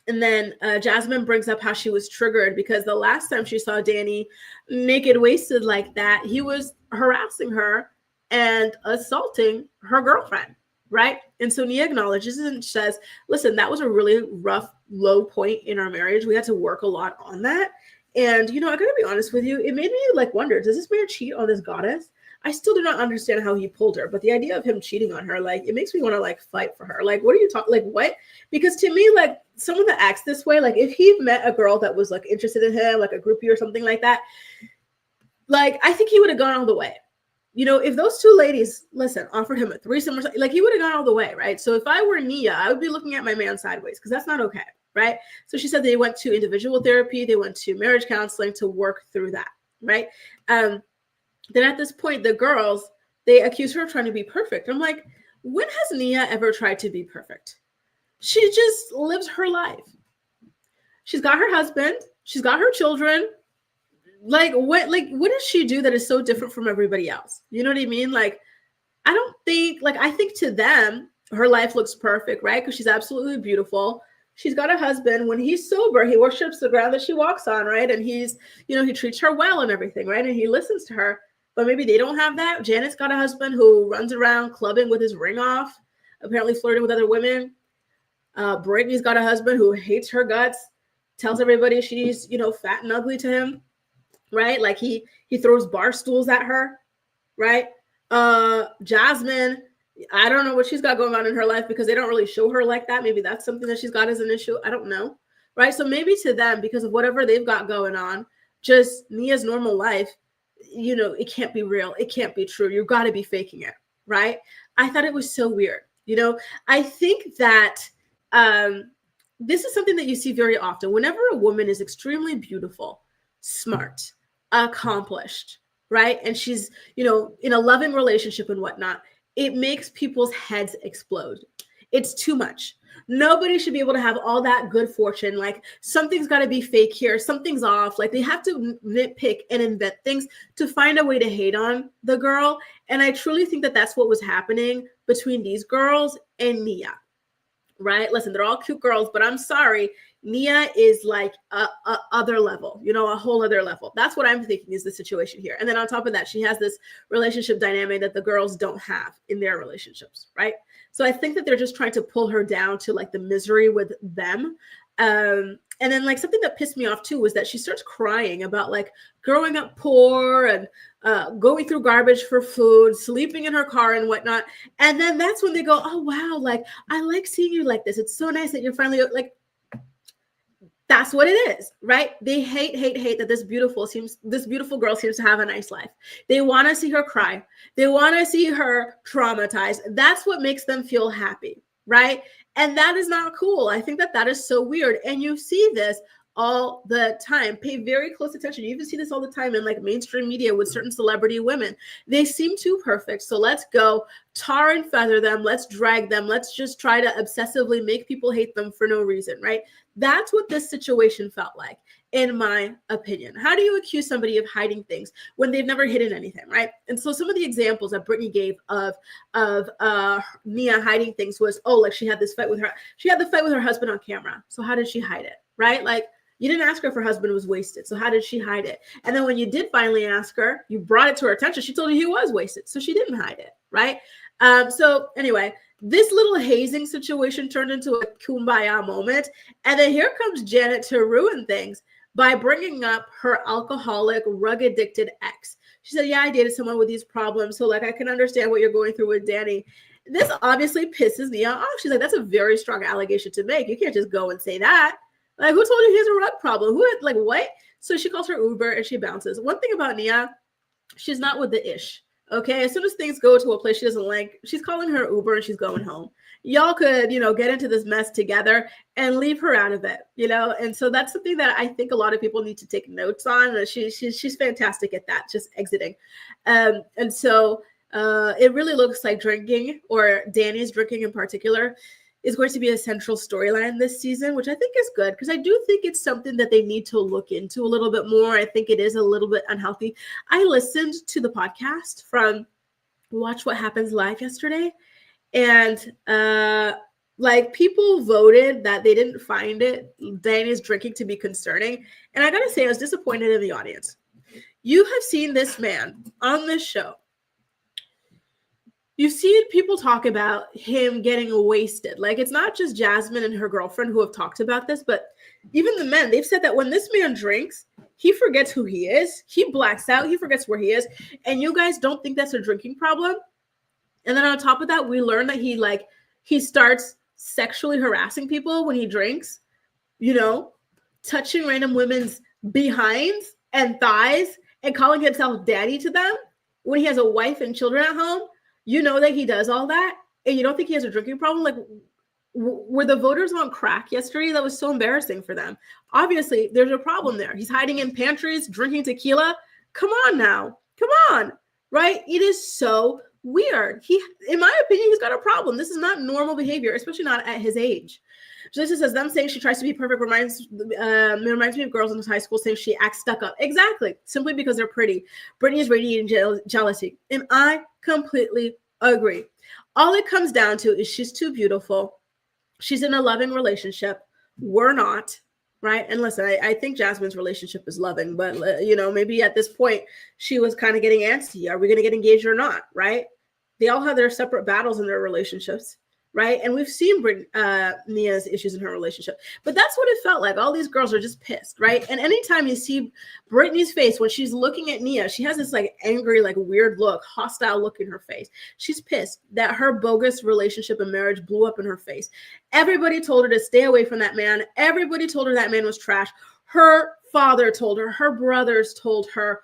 then Jasmine brings up how she was triggered because the last time she saw Danny naked, wasted like that, he was harassing her and assaulting her girlfriend. Right. And so Nia acknowledges and says, listen, that was a really rough, low point in our marriage. We had to work a lot on that. And, I gotta be honest with you, it made me like wonder, does this man cheat on this goddess? I still do not understand how he pulled her, but the idea of him cheating on her, like, it makes me want to like fight for her. Like, what are you talking? Like, what? Because to me, like, someone that acts this way, like if he met a girl that was like interested in him, like a groupie or something like that, like, I think he would have gone all the way. If those two ladies, offered him a threesome or something, like he would have gone all the way, right? So if I were Nia, I would be looking at my man sideways because that's not okay, right? So she said they went to individual therapy, they went to marriage counseling to work through that, right? Then at this point, the girls, they accuse her of trying to be perfect. I'm like, when has Nia ever tried to be perfect? She just lives her life. She's got her husband, she's got her children. What does she do that is so different from everybody else? You know what I mean? Like, I don't think, like, I think to them, her life looks perfect, right? Because she's absolutely beautiful. She's got a husband. When he's sober, he worships the ground that she walks on, right? And he's, he treats her well and everything, right? And he listens to her. but maybe they don't have that. Janet's got a husband who runs around clubbing with his ring off, apparently flirting with other women. Brittany's got a husband who hates her guts, tells everybody she's, fat and ugly to him, right? Like he throws bar stools at her, right? Jasmine, I don't know what she's got going on in her life because they don't really show her like that. Maybe that's something that she's got as an issue. I don't know, right? So maybe to them, because of whatever they've got going on, just Nia's normal life, it can't be real. It can't be true. You've got to be faking it, right? I thought it was so weird. I think that this is something that you see very often. Whenever a woman is extremely beautiful, smart, accomplished, right? And she's, in a loving relationship and whatnot, it makes people's heads explode. It's too much. Nobody should be able to have all that good fortune. Like something's got to be fake here. Something's off. Like they have to nitpick and invent things to find a way to hate on the girl. And I truly think that that's what was happening between these girls and Nia, right? Listen, they're all cute girls, but I'm sorry. Nia is like a other level, a whole other level. That's what I'm thinking is the situation here. And then on top of that, she has this relationship dynamic that the girls don't have in their relationships, right? So I think that they're just trying to pull her down to like the misery with them. And then like something that pissed me off too was that she starts crying about like growing up poor and going through garbage for food, sleeping in her car and whatnot. And then that's when they go, oh, wow, like I like seeing you like this. It's so nice that you're finally like, that's what it is, right? They hate that this beautiful girl seems to have a nice life. They want to see her cry. They want to see her traumatized. That's what makes them feel happy, right? And that is not cool. I think that is so weird. And you see this all the time. Pay very close attention. You even see this all the time in like mainstream media with certain celebrity women. They seem too perfect. So let's go tar and feather them. Let's drag them. Let's just try to obsessively make people hate them for no reason, right? That's what this situation felt like, in my opinion. How do you accuse somebody of hiding things when they've never hidden anything, right? And so some of the examples that Brittany gave of Nia hiding things was, like she had the fight with her husband on camera. So how did she hide it, right? Like you didn't ask her if her husband was wasted. So how did she hide it? And then when you did finally ask her, you brought it to her attention. She told you he was wasted. So she didn't hide it, right? So anyway, this little hazing situation turned into a kumbaya moment. And then here comes Janet to ruin things by bringing up her alcoholic, rug-addicted ex. She said, yeah, I dated someone with these problems. So like, I can understand what you're going through with Danny. This obviously pisses Nia off. She's like, that's a very strong allegation to make. You can't just go and say that. Like, who told you he has a rug problem? What? So she calls her Uber and she bounces. One thing about Nia, she's not with the ish. Okay, as soon as things go to a place she doesn't like, she's calling her Uber and she's going home. Y'all could, get into this mess together and leave her out of it, And so that's something that I think a lot of people need to take notes on. She's fantastic at that, just exiting. And so it really looks like drinking, or Danny's drinking in particular, is going to be a central storyline this season, which I think is good because I do think it's something that they need to look into a little bit more. I think it is a little bit unhealthy. I listened to the podcast from Watch What Happens Live yesterday, and people voted that they didn't find Danny's drinking to be concerning. And I gotta say, I was disappointed in the audience. You have seen this man on this show. You've seen people talk about him getting wasted. Like, it's not just Jasmine and her girlfriend who have talked about this, but even the men, they've said that when this man drinks, he forgets who he is. He blacks out. He forgets where he is. And you guys don't think that's a drinking problem? And then on top of that, we learn that he starts sexually harassing people when he drinks, touching random women's behinds and thighs and calling himself daddy to them when he has a wife and children at home. You know that he does all that, and you don't think he has a drinking problem? Like, were the voters on crack yesterday? That was so embarrassing for them. Obviously, there's a problem there. He's hiding in pantries, drinking tequila. Come on now. Come on, right? It is so weird. In my opinion, he's got a problem. This is not normal behavior, especially not at his age. Just says them saying she tries to be perfect reminds me of girls in high school saying she acts stuck up. Exactly. Simply because they're pretty. Brittany is radiating jealousy. And I completely agree. All it comes down to is she's too beautiful. She's in a loving relationship. We're not. right? And listen, I think Jasmine's relationship is loving, but maybe at this point she was kind of getting antsy. Are we going to get engaged or not, right? They all have their separate battles in their relationships, right? And we've seen Nia's issues in her relationship, but that's what it felt like. All these girls are just pissed, right? And anytime you see Brittany's face when she's looking at Nia, she has this like angry, like weird look, hostile look in her face. She's pissed that her bogus relationship and marriage blew up in her face. Everybody told her to stay away from that man. Everybody told her that man was trash. Her father told her, her brothers told her,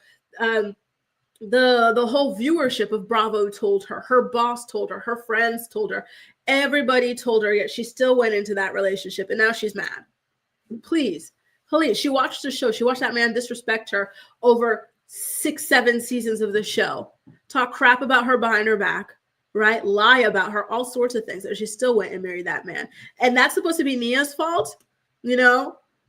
the whole viewership of Bravo told her boss told her friends told her, everybody told her, yet she still went into that relationship, and now she's mad. Please, she watched the show. She watched that man disrespect her over 6-7 seasons of the show, talk crap about her behind her back, right? Lie about her, all sorts of things, and she still went and married that man. And that's supposed to be Nia's fault,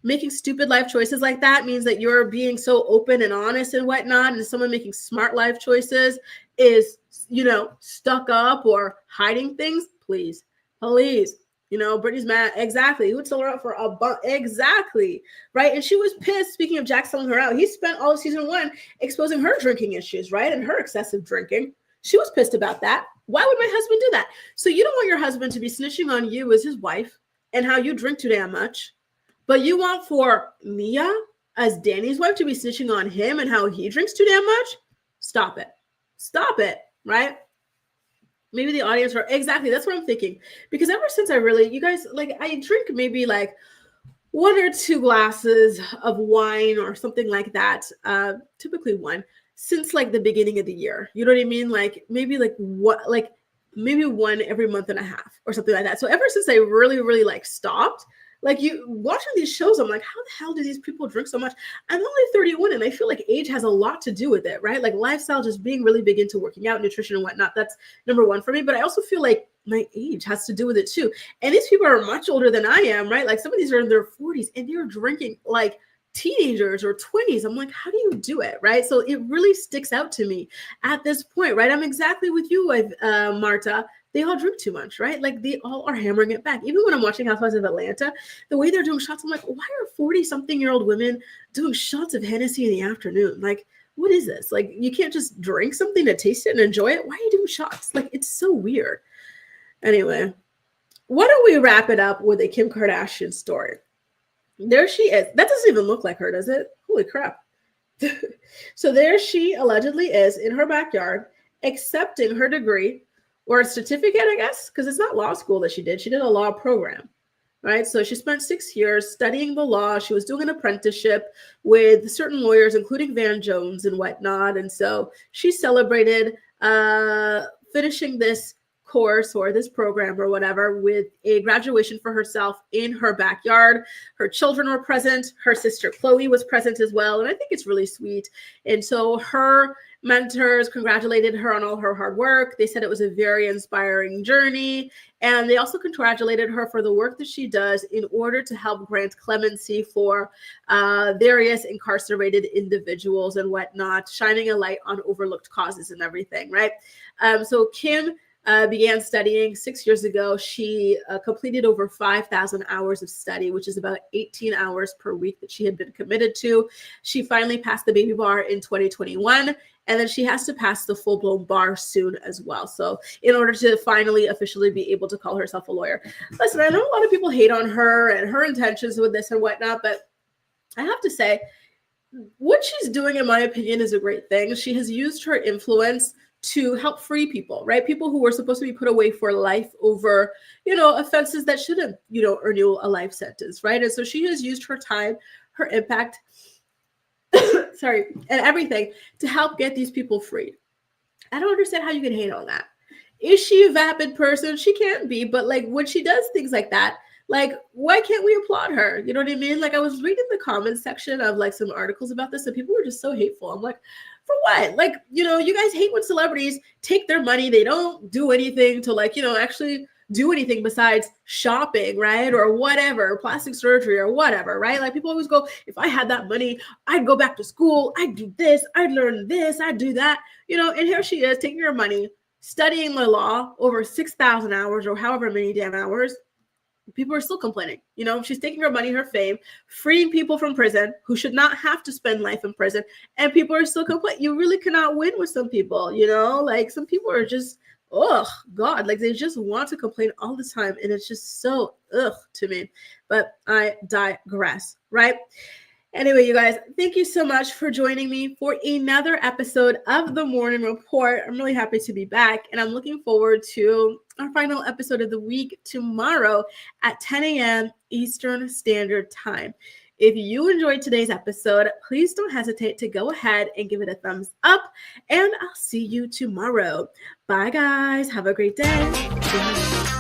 Making stupid life choices like that means that you're being so open and honest and whatnot, and someone making smart life choices is, stuck up or hiding things. Please. Brittany's mad. Exactly. Who would sell her out for a bunch? Exactly. Right. And she was pissed. Speaking of Jack selling her out, he spent all of season 1 exposing her drinking issues, right? And her excessive drinking. She was pissed about that. Why would my husband do that? So you don't want your husband to be snitching on you as his wife and how you drink too damn much. But you want for Nia, as Danny's wife, to be snitching on him and how he drinks too damn much? Stop it. Stop it, right? Maybe the audience were, exactly, that's what I'm thinking. Because ever since you guys, like, I drink maybe like 1 or 2 glasses of wine or something like that, typically 1, since like the beginning of the year. You know what I mean? Like maybe maybe 1 every month and a half or something like that. So ever since I really, really like stopped, like you watching these shows, I'm like, how the hell do these people drink so much? I'm only 31 and I feel like age has a lot to do with it, right? Like lifestyle, just being really big into working out, nutrition and whatnot. That's number 1 for me. But I also feel like my age has to do with it too. And these people are much older than I am, right? Like some of these are in their 40s and they're drinking like teenagers or 20s. I'm like, how do you do it, right? So it really sticks out to me at this point, right? I'm exactly with you, Marta. They all drink too much, right? Like they all are hammering it back. Even when I'm watching Housewives of Atlanta, the way they're doing shots, I'm like, why are 40-something-year-old women doing shots of Hennessy in the afternoon? Like, what is this? Like, you can't just drink something to taste it and enjoy it. Why are you doing shots? Like, it's so weird. Anyway, why don't we wrap it up with a Kim Kardashian story? There she is. That doesn't even look like her, does it? Holy crap. So there she allegedly is in her backyard, accepting her degree or a certificate, I guess, because it's not law school that she did. She did a law program, right? So she spent 6 years studying the law. She was doing an apprenticeship with certain lawyers, including Van Jones and whatnot. And so she celebrated finishing this course or this program or whatever with a graduation for herself in her backyard. Her children were present. Her sister Chloe was present as well. And I think it's really sweet. And so her mentors congratulated her on all her hard work. They said it was a very inspiring journey. And they also congratulated her for the work that she does in order to help grant clemency for various incarcerated individuals and whatnot, shining a light on overlooked causes and everything, right? So Kim began studying 6 years ago. She completed over 5,000 hours of study, which is about 18 hours per week that she had been committed to. She finally passed the baby bar in 2021, and then she has to pass the full-blown bar soon as well. So in order to finally officially be able to call herself a lawyer. Listen, I know a lot of people hate on her and her intentions with this and whatnot, but I have to say, what she's doing, in my opinion, is a great thing. She has used her influence to help free people, right? People who were supposed to be put away for life over, offenses that shouldn't, earn you a life sentence, right? And so she has used her time, her impact, and everything to help get these people freed. I don't understand how you can hate on that. Is she a vapid person? She can't be, but like when she does things like that, like, why can't we applaud her? You know what I mean? Like I was reading the comments section of like some articles about this and people were just so hateful. I'm like, for what? Like, you guys hate when celebrities take their money. They don't do anything to like, actually do anything besides shopping, right? Or whatever, plastic surgery or whatever, right? Like people always go, if I had that money, I'd go back to school. I'd do this. I'd learn this. I'd do that, and here she is taking her money, studying the law over 6,000 hours or however many damn hours, People are still complaining. You know, she's taking her money, her fame, freeing people from prison who should not have to spend life in prison, and people are still complaining. You really cannot win with some people, you know? Like, some people are just, oh God, like they just want to complain all the time, and it's just so to me. But I digress, right? Anyway, you guys, thank you so much for joining me for another episode of The Morning Report. I'm really happy to be back, and I'm looking forward to our final episode of the week tomorrow at 10 a.m. Eastern Standard Time. If you enjoyed today's episode, please don't hesitate to go ahead and give it a thumbs up, and I'll see you tomorrow. Bye, guys. Have a great day.